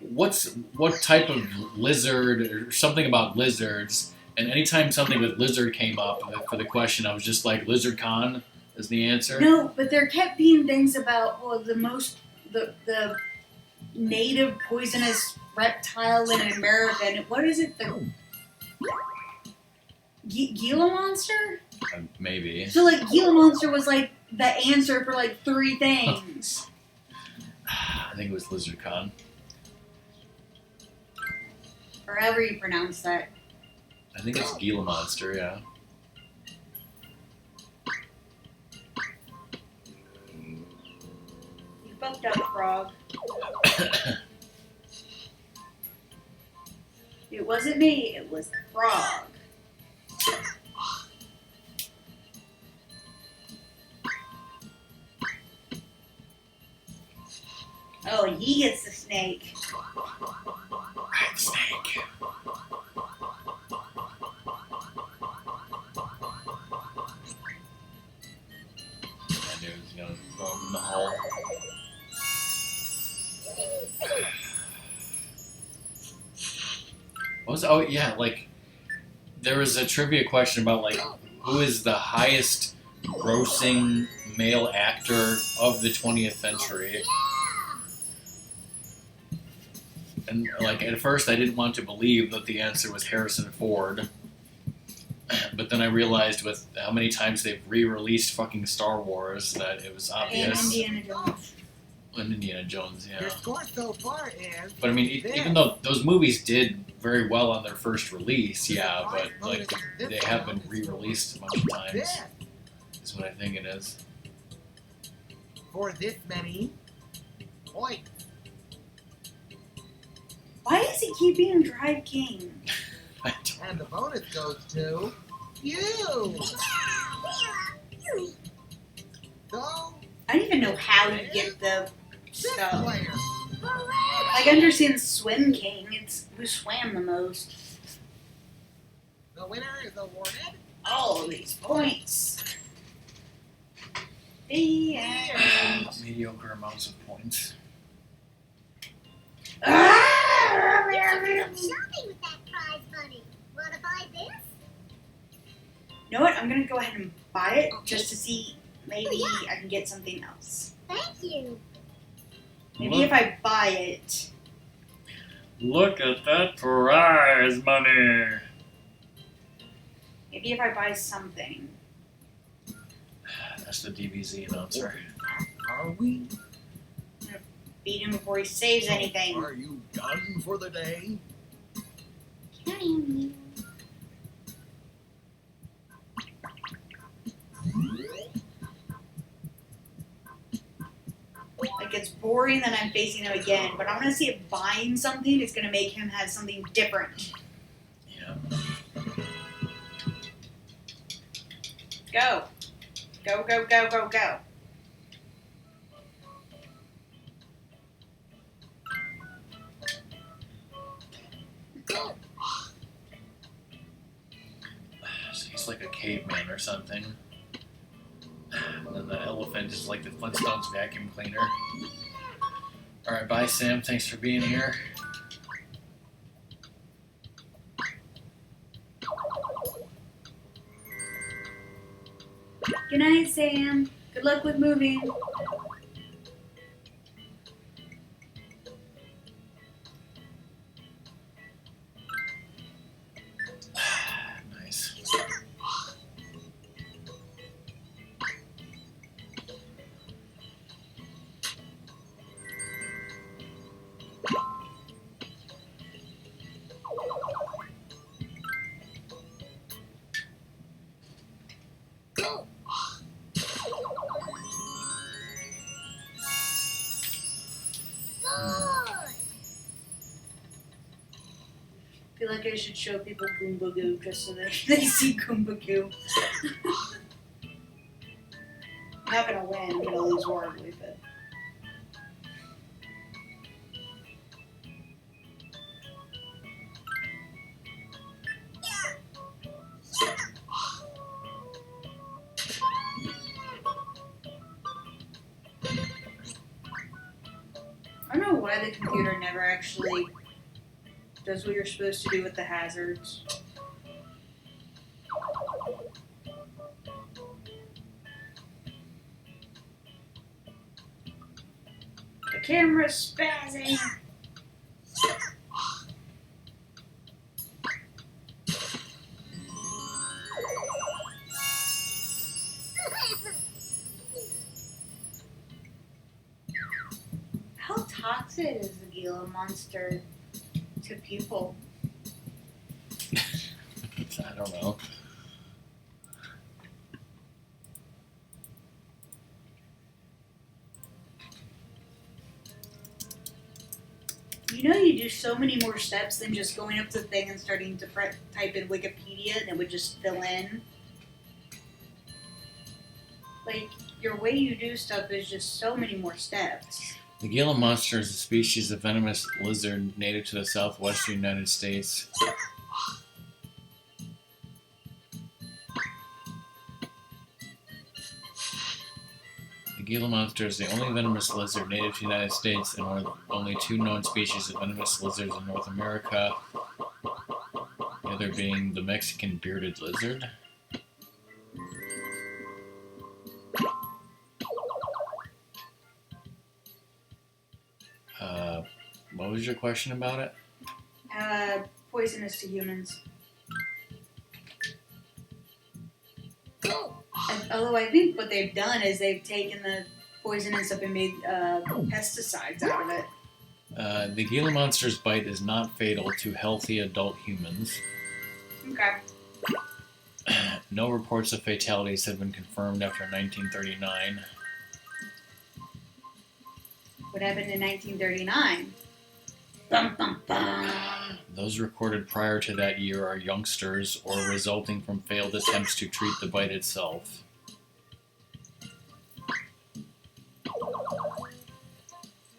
what type of lizard or something about lizards. And anytime something with lizard came up for the question, I was just like, Lizard Con is the answer. No, but there kept being things about the native poisonous reptile in America. And what is it? The Gila monster? Maybe. So like Gila monster was like the answer for like 3 things. I think it was Lizard Con. Or however you pronounce that. I think it's Gila Monster, yeah. You fucked up, Frog. It wasn't me, it was the frog. Oh, he gets the snake. Red snake. That dude's gonna throw him in the hole. Oh yeah, like there was a trivia question about like who is the highest grossing male actor of the 20th century. And like at first I didn't want to believe that the answer was Harrison Ford. But then I realized with how many times they've re-released fucking Star Wars that it was obvious. And Indiana Jones. And Indiana Jones, yeah. Your score so far is... But I mean, even though those movies did very well on their first release, yeah, but like they have been re-released a bunch of times. This. Is what I think it is. For this many points. Why does he keep being Drive King? I don't And the bonus goes to you. So, I don't even know how you get the Sixth stuff. player. Like I understand Swim King. It's who swam the most. The winner is awarded. All of these points. The end. Mediocre amounts of points. Ah! Shopping with that prize money. Wanna buy this? You know what? I'm gonna go ahead and buy it just to see. Maybe I can get something else. Thank you. Maybe if I buy it. Look at that prize money. Maybe if I buy something. That's the DBZ announcer. Are we? Beat him before he saves anything. Are you done for the day? Like it's boring that I'm facing him again, but I'm gonna see if buying something is gonna make him have something different. Yeah. Go. Go, go, go, go, go. So he's like a caveman or something. And then the elephant is like the Flintstones vacuum cleaner. Alright, bye Sam. Thanks for being here. Good night, Sam. Good luck with moving. Nice. I feel like I should show people Goomba Goo just so that they see Goomba Goo. I'm not gonna win, I'm gonna lose horribly, but. I don't know why the computer never actually does what you're supposed to do with the hazards. The camera's spazzing. How toxic is the Gila monster to people? I don't know. You know you do so many more steps than just going up to the thing and starting to type in Wikipedia and it would just fill in. Like, your way you do stuff is just so many more steps. The Gila monster is a species of venomous lizard native to the southwestern United States. The Gila monster is the only venomous lizard native to the United States and one of the only two known species of venomous lizards in North America. The other being the Mexican bearded lizard. What was your question about it? Poisonous to humans. Although I think what they've done is they've taken the poisonous up and made pesticides out of it. The Gila monster's bite is not fatal to healthy adult humans. Okay. No reports of fatalities have been confirmed after 1939. What happened in 1939? Bum, bum, bum. Those recorded prior to that year are youngsters or resulting from failed attempts to treat the bite itself.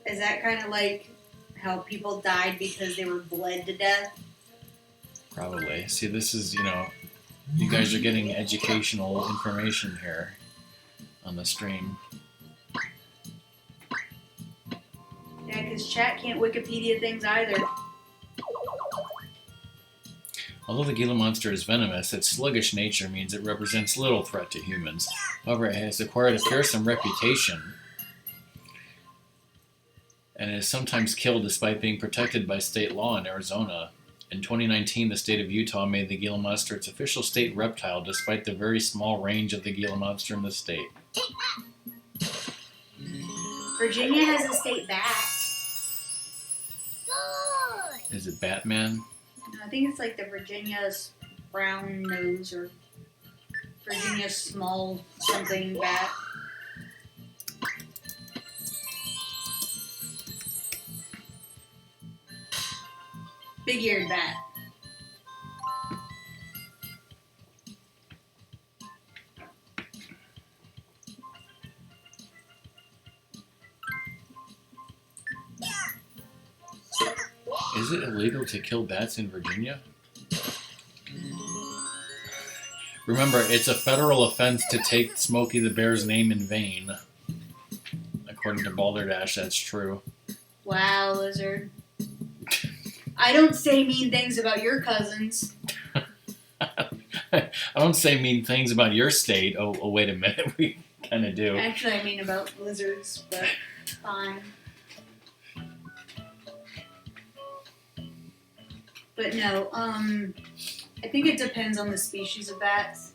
Is that kind of like how people died because they were bled to death? Probably. See, this is, you guys are getting educational information here on the stream. Yeah, because chat can't Wikipedia things either. Although the Gila monster is venomous, its sluggish nature means it represents little threat to humans. However, it has acquired a fearsome reputation and is sometimes killed despite being protected by state law in Arizona. In 2019, the state of Utah made the Gila monster its official state reptile despite the very small range of the Gila monster in the state. Virginia has a state bat. Good. Is it Batman? I think it's like the Virginia's brown nose or Virginia's small something bat. Big-eared bat. Is it illegal to kill bats in Virginia? Remember, it's a federal offense to take Smokey the Bear's name in vain. According to Balderdash, that's true. Wow, Lizard. I don't say mean things about your cousins. I don't say mean things about your state. Oh, wait a minute. We kind of do. Actually, I mean about lizards, but fine. But no, I think it depends on the species of bats.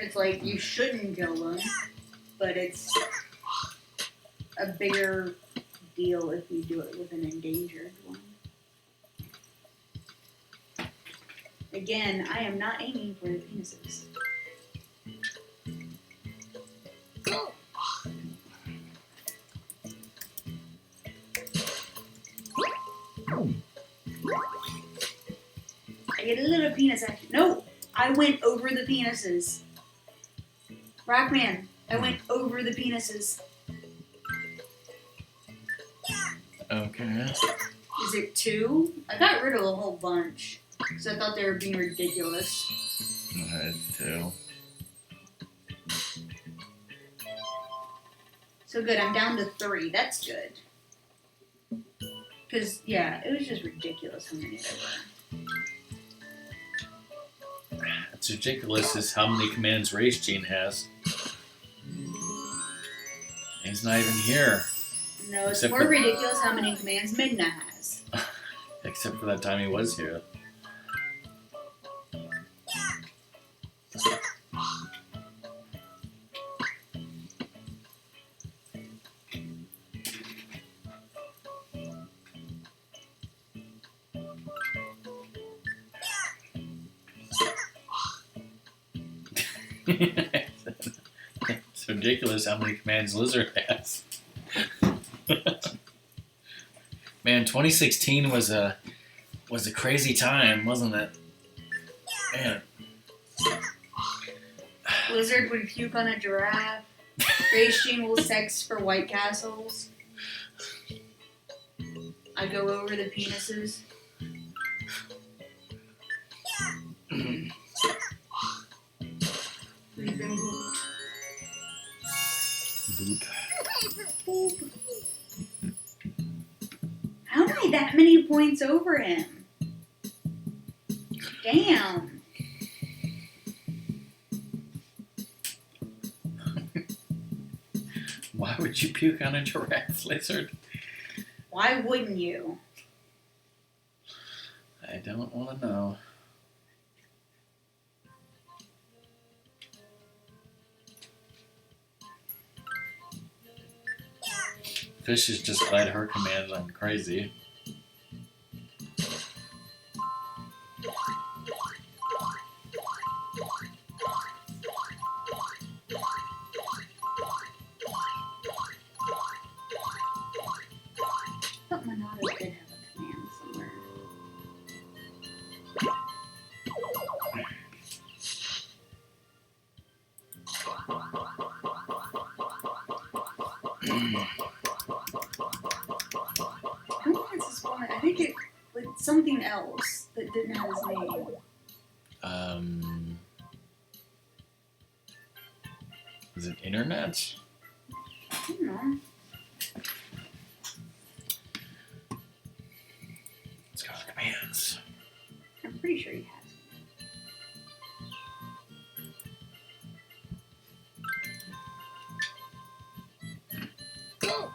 It's like you shouldn't kill them, but it's a bigger deal if you do it with an endangered one. Again, I am not aiming for the penises. I get a little penis action. No! I went over the penises. Rockman, I went over the penises. Okay. Is it 2? I got rid of a whole bunch. Because I thought they were being ridiculous. It's 2. So good, I'm down to 3. That's good. Because, yeah, it was just ridiculous how many there were. It's ridiculous is how many commands Race Gene has. He's not even here. No, it's Except more for- ridiculous how many commands Midna has. Except for that time he was here. It's ridiculous how many commands Lizard has. Man, 2016 was a crazy time, wasn't it? Man. Lizard would puke on a giraffe. Race Gene will sex for White Castles. I go over the penises. We've been booped. Boop. Boop. How am I that many points over him? Damn. Why would you puke on a giraffe, Lizard? Why wouldn't you? I don't want to know. Fish is just glad her commands I'm crazy. I thought Monado did have a command somewhere. I don't think it's his phone. I think it like something else that didn't have his name. Is it internet? I don't know. Let's go to the commands. I'm pretty sure he has. Go.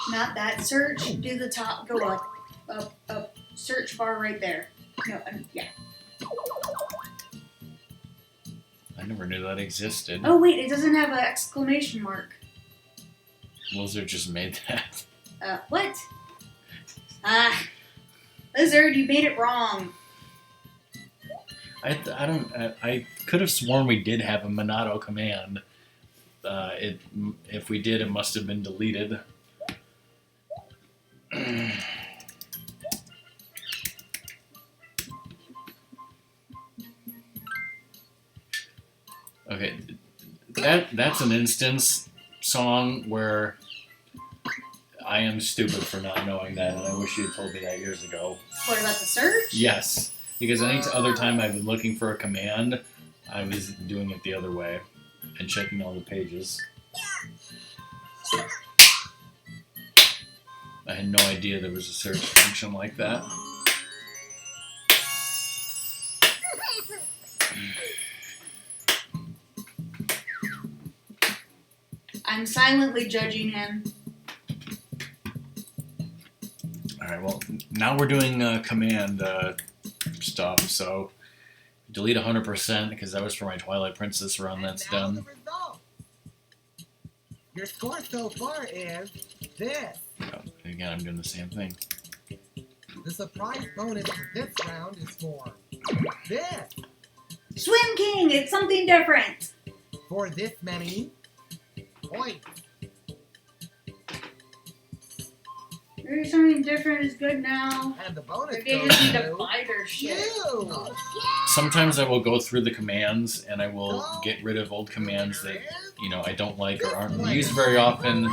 Not that search. Do the top. Go up, up, up. Search bar right there. No, yeah. I never knew that existed. Oh wait, it doesn't have an exclamation mark. Lizard just made that. What? Ah, Lizard, you made it wrong. I could have sworn we did have a Monado command. If we did, it must have been deleted. Okay, that's an instance song where I am stupid for not knowing that, and I wish you had told me that years ago. What about the search? Yes, because any other time I've been looking for a command, I was doing it the other way and checking all the pages. I had no idea there was a search function like that. I'm silently judging him. Alright, well, now we're doing command stuff, so delete 100% because that was for my Twilight Princess run. That's Now done. the result. Your score so far is this. Oh, again, I'm doing the same thing. The surprise bonus for this round is for this. Swim King, it's something different. For this many points. Maybe something different is good now. And the bonus Maybe I goes just need to to buy their shit. you. Sometimes I will go through the commands and I will get rid of old commands that, you know, I don't like or aren't used very often.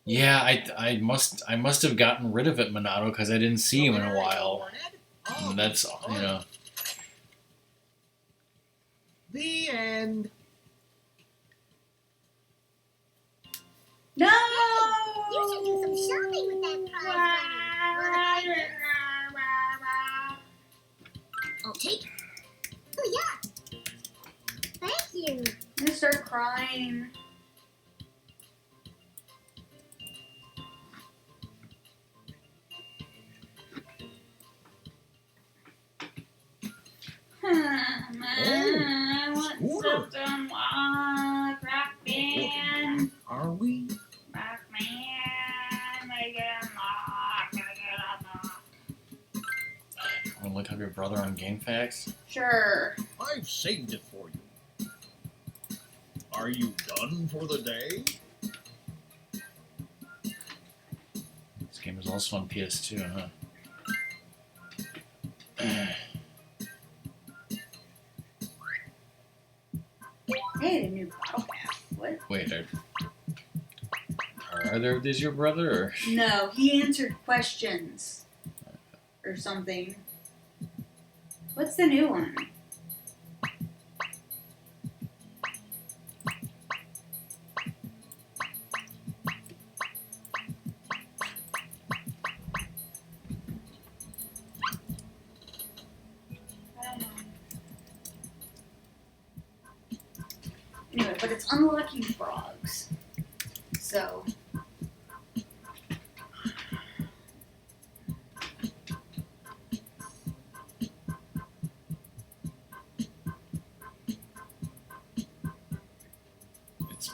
Yeah, I must have gotten rid of it, Monado, because I didn't see him in a while. And that's, you know. The end. No! You should do some shopping with that prize money. I'll take. Oh yeah. Thank you. I'm gonna start crying. I want stuff to unlock. Rock band. Are we? Rock band. Make it unlock. Make it unlock. Want to look up your brother on GameFAQs? Sure. I've saved it for you. Are you done for the day? This game is also on PS2, huh? Hey, the new bottle cap. What? Wait, are there these your brother? Or? No, he answered questions. Or something. What's the new one? I don't know. Anyway, but it's unlocking frogs. So.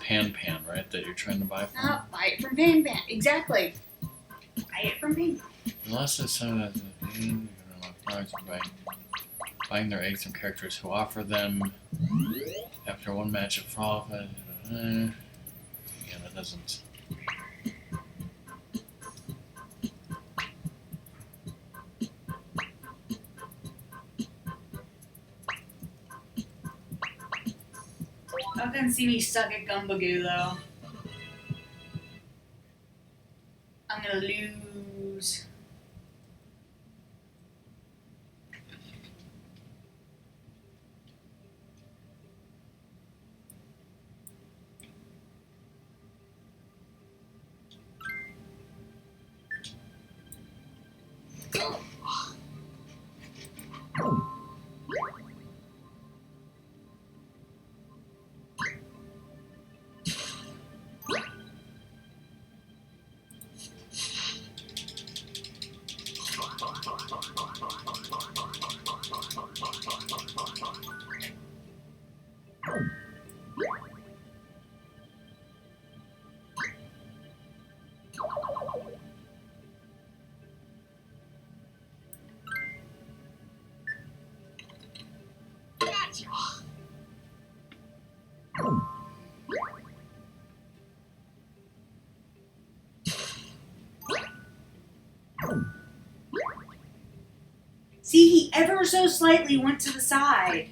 Pan Pan, right? That you're trying to buy from. Buy it from Pan Pan. Exactly. Buy it from Pan Pan. Unless it's by buying their eggs from characters who offer them after one match of profit. Yeah, that doesn't. Y'all can see me suck at Gumbagoo though. I'm gonna lose. See, he ever so slightly went to the side.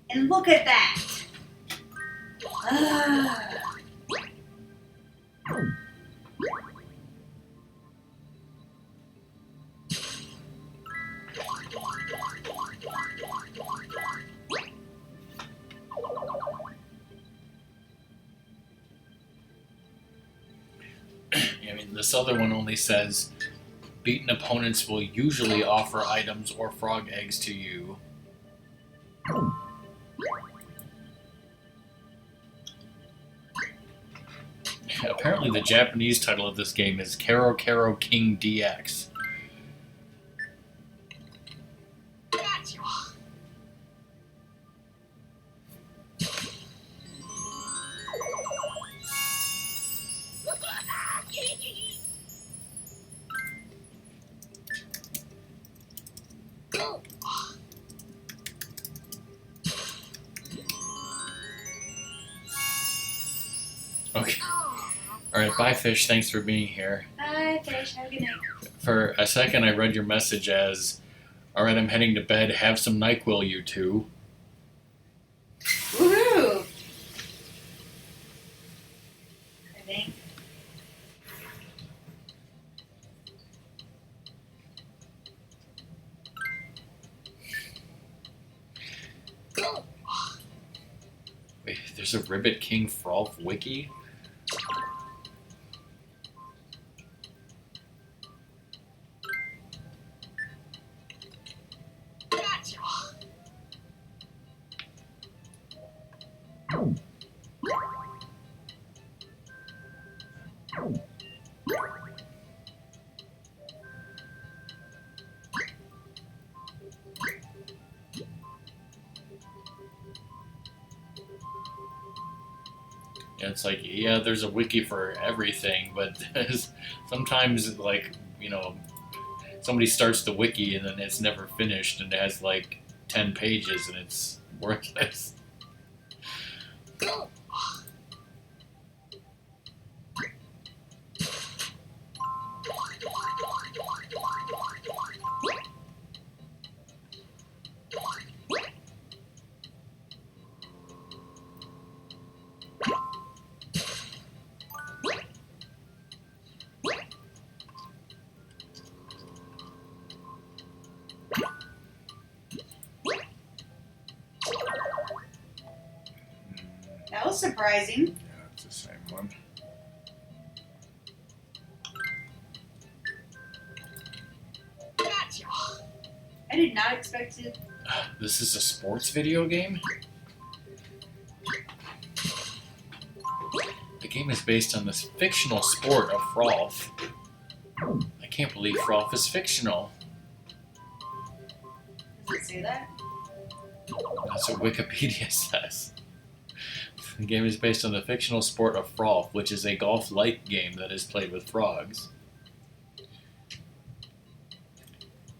And look at that. I mean, this other one only says beaten opponents will usually offer items or frog eggs to you. Apparently the Japanese title of this game is Kero Kero King DX. Okay. Alright, bye Fish, thanks for being here. Bye, Fish. Have a good night. For a second I read your message as, alright, I'm heading to bed, have some NyQuil, you two. Woohoo! I think. Wait, there's a Ribbit King Frolf wiki? Yeah, it's like, yeah, there's a wiki for everything, but sometimes, like, you know, somebody starts the wiki and then it's never finished and it has like 10 pages and it's worthless. That was surprising. Yeah, it's the same one. I did not expect it. This is a sports video game? The game is based on this fictional sport of Frolf. I can't believe Frolf is fictional. Does it say that? That's what Wikipedia says. The game is based on the fictional sport of Frolf, which is a golf-like game that is played with frogs.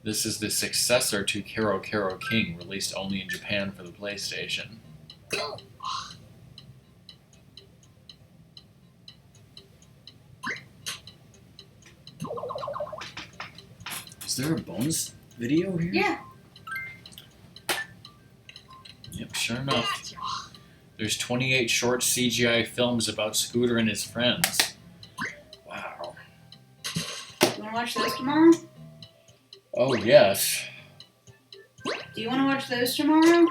This is the successor to Kero Kero King, released only in Japan for the PlayStation. Is there a bonus video here? Yeah. Yep, sure enough. There's 28 short CGI films about Scooter and his friends. Wow. You wanna watch those tomorrow? Oh, yes. Do you wanna watch those tomorrow?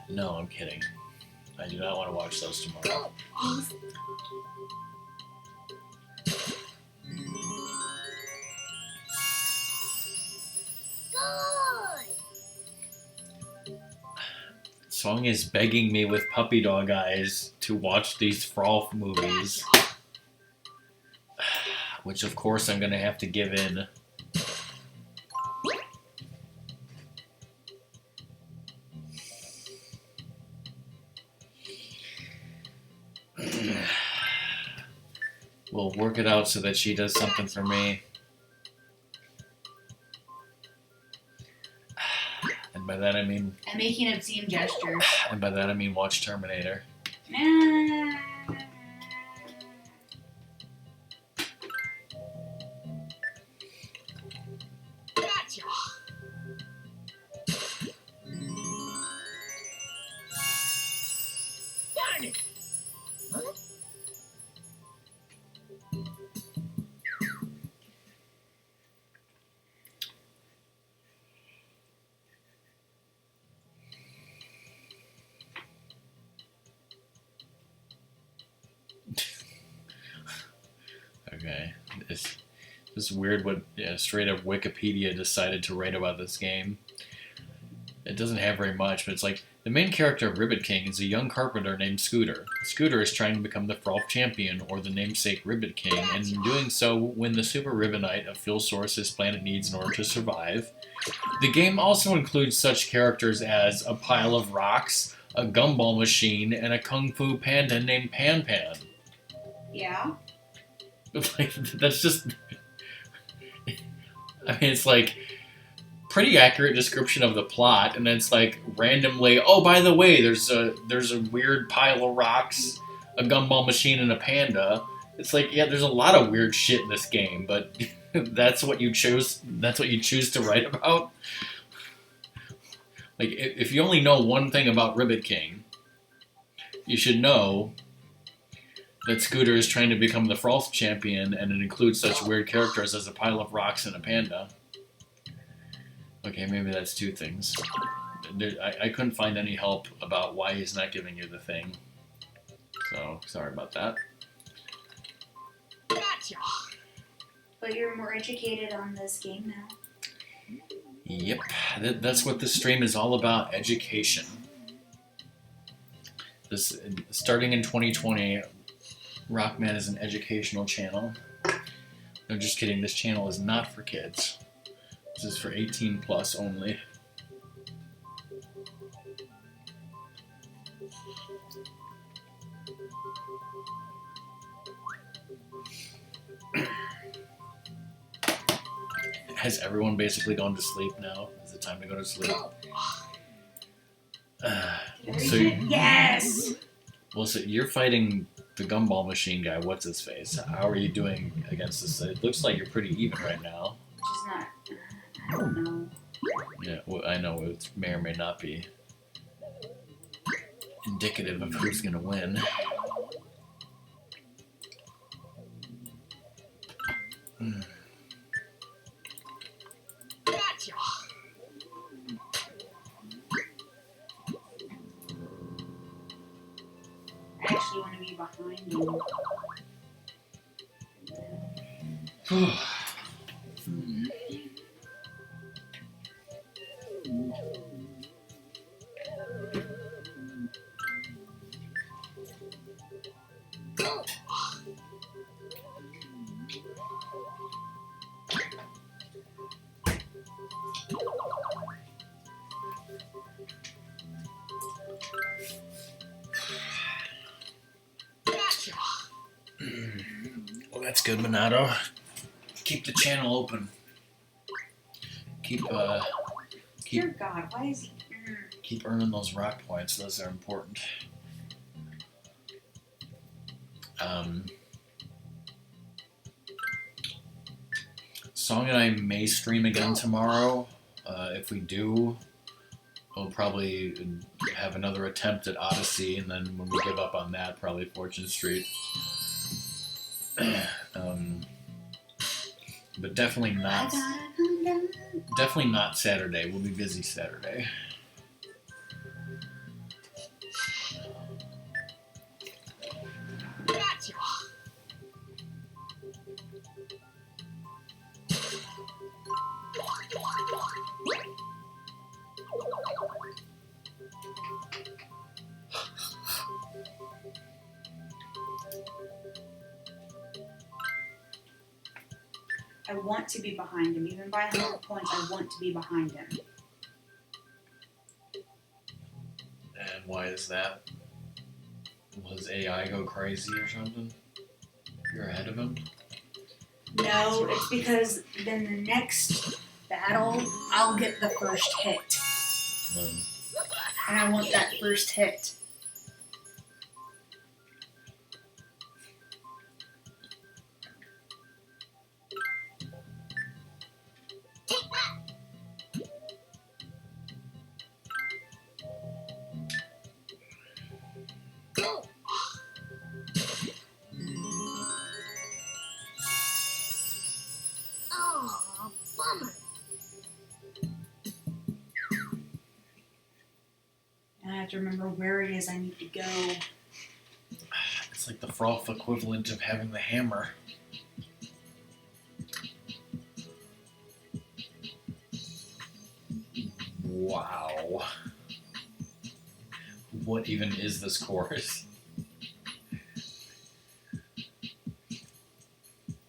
No, I'm kidding. I do not want to watch those tomorrow. Song is begging me with puppy dog eyes to watch these Frolf movies. Which, of course, I'm going to have to give in. We'll work it out so that she does something for me. And by that I mean... I'm making obscene gestures. And by that I mean watch Terminator. Nah. Okay. It's weird what straight up Wikipedia decided to write about this game. It doesn't have very much, but it's like, the main character of Ribbit King is a young carpenter named Scooter. Scooter is trying to become the Frolf champion, or the namesake Ribbit King, and in doing so, win the Super Ribbonite, a fuel source his planet needs in order to survive. The game also includes such characters as a pile of rocks, a gumball machine, and a kung fu panda named Pan Pan. Yeah. Like, that's just... I mean, it's like... pretty accurate description of the plot, and then it's like randomly, oh, by the way, there's a weird pile of rocks, a gumball machine, and a panda. It's like, yeah, there's a lot of weird shit in this game, but that's what you choose to write about. Like, if you only know one thing about Ribbit King, you should know that Scooter is trying to become the Frolf champion, and it includes such weird characters as a pile of rocks and a panda. Okay, maybe that's two things. I couldn't find any help about why he's not giving you the thing. So, sorry about that. But you're more educated on this game now. Yep, that's what this stream is all about, education. Starting in 2020, Rockman is an educational channel. No, just kidding, this channel is not for kids. This is for 18 plus only. Has everyone basically gone to sleep now? Is it time to go to sleep? Yes! Well, so you're fighting the gumball machine guy. What's his face? How are you doing against this? It looks like you're pretty even right now. Which is not... I don't know. Yeah, well, I know it may or may not be indicative of who's gonna win. I actually want to be behind you. Gotcha. Well, that's good, Minato. Keep the channel open. Keep Dear God, why is he? keep earning those rock points. Those are important. Song and I may stream again tomorrow. If we do, we'll probably have another attempt at Odyssey, and then when we give up on that, probably Fortune Street. But definitely not Saturday. We'll be busy Saturday. Gotcha. I want to be behind him. Even by 100 points, I want to be behind him. And why is that? Will his AI go crazy or something? You're ahead of him? No, it's because then the next battle, I'll get the first hit. And I want that first hit. Oh, bummer. And I have to remember where it is I need to go. It's like the Frolf equivalent of having the hammer. Wow. What even is this course?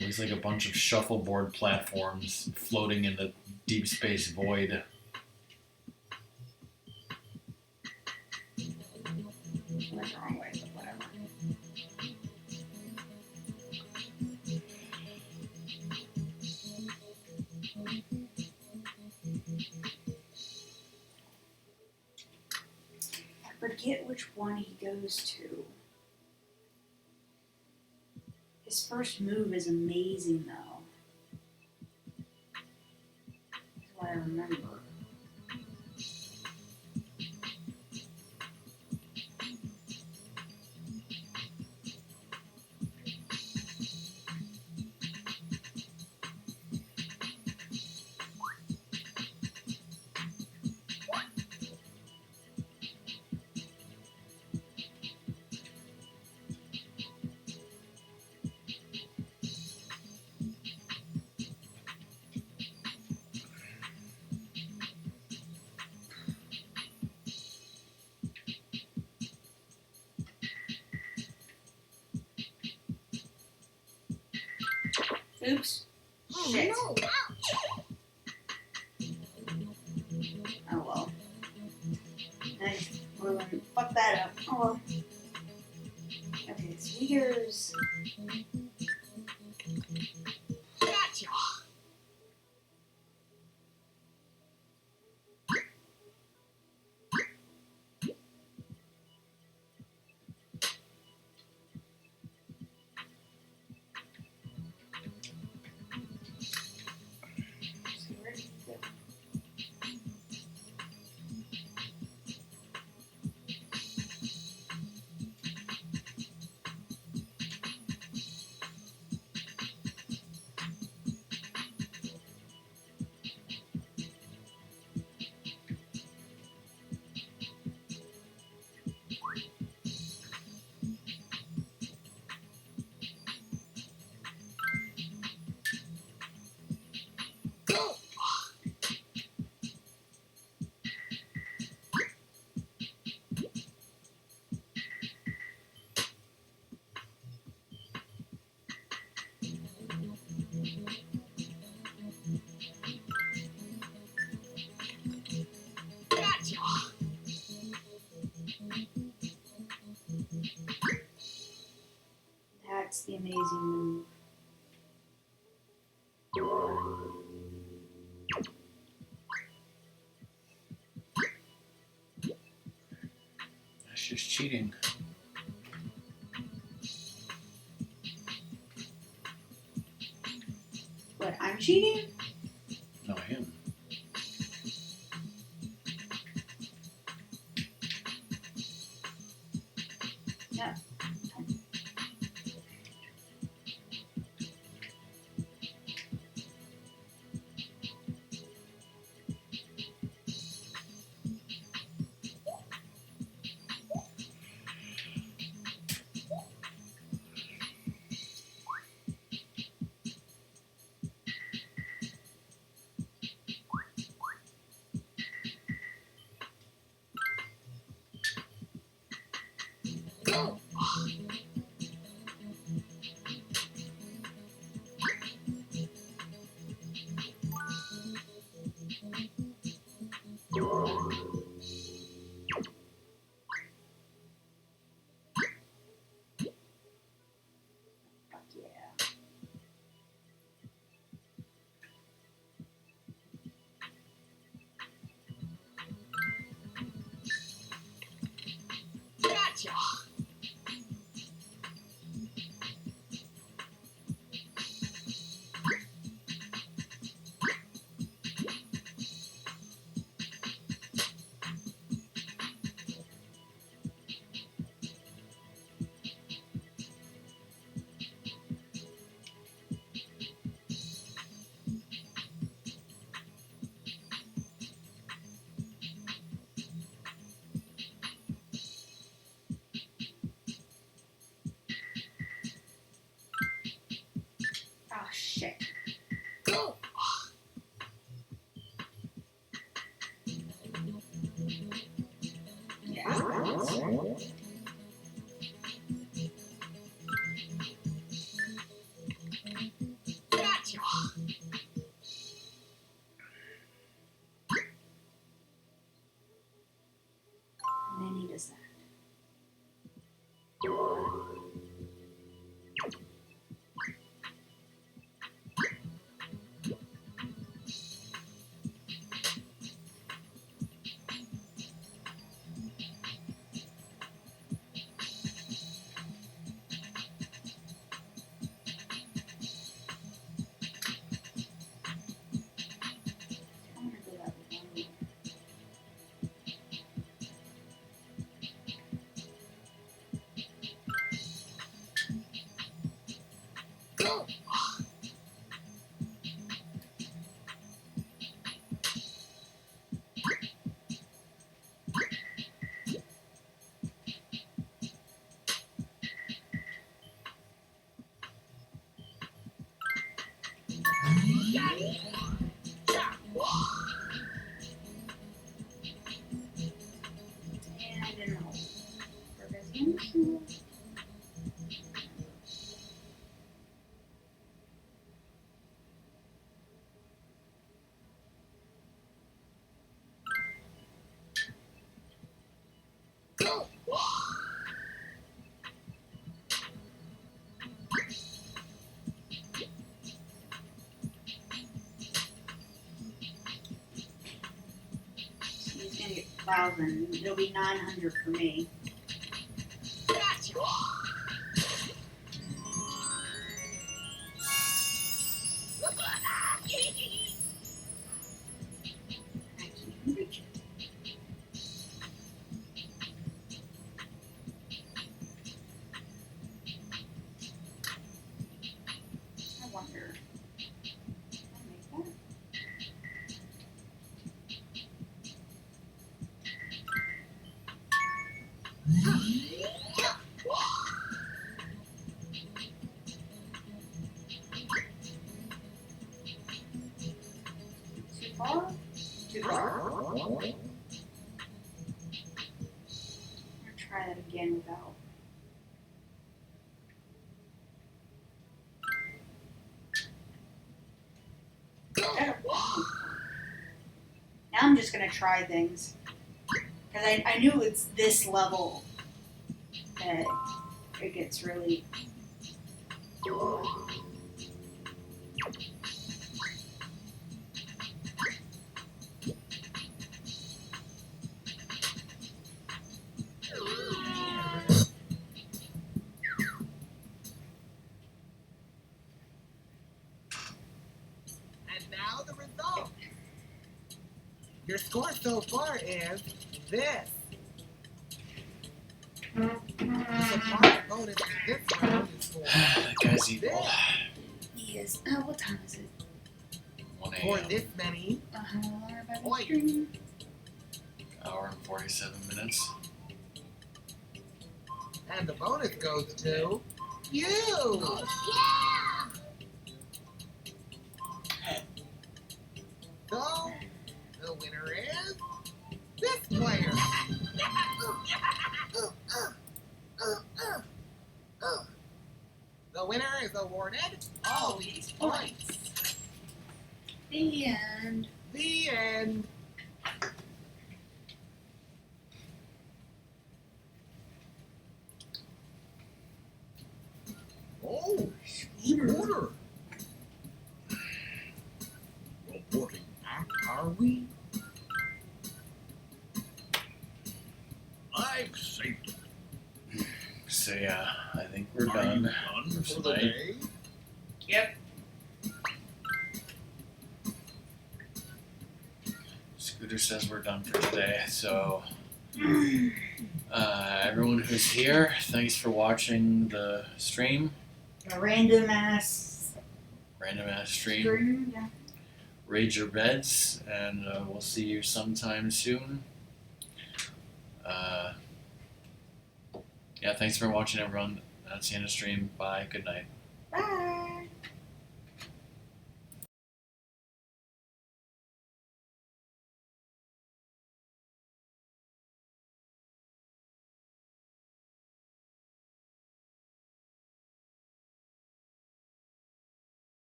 Looks like a bunch of shuffleboard platforms floating in the deep space void. Went the wrong way, but whatever. I forget which one he goes to. His first move is amazing, though. That's what I remember. Oops. Oh, Shit. no. Oh well. Nice. Fuck that up. Oh well. Okay, so he goes. Gotcha. So where did he go? the amazing move. That's just cheating. What, I'm cheating? No, him. Yeah. Fuck yeah. Gotcha. Oh, shit. Go. Yeah. Gotcha. And then he does that. I wonder who that would be. Go. And I didn't know. For business. Go. So he's gonna get 1,000. It'll be 900 for me. Gotcha. I can't even reach it. I wonder. Can I make that? Too far? Too far? I'm gonna try that again without. Now I'm just gonna try things. Because I knew it's this level that it gets really And now the result. Your score so far is this. The surprise bonus for this round is for That guy's evil. this. He is. What time is it? 1 For a.m. this many. About Hour and 47 minutes. And the bonus goes to you. Yeah! So, the winner is this player. The winner is awarded all these points. the end. The end. Oh, order. Reporting back, are we? I've saved it. So yeah, I think we're Are you done. done for for the tonight. day? Yep. Scooter says we're done for today. So everyone who's here, thanks for watching the stream. A random ass Stream. stream. Yeah. Raid your beds, and we'll see you sometime soon. Yeah, thanks for watching, everyone. That's the end of stream. Bye. Good night. Bye.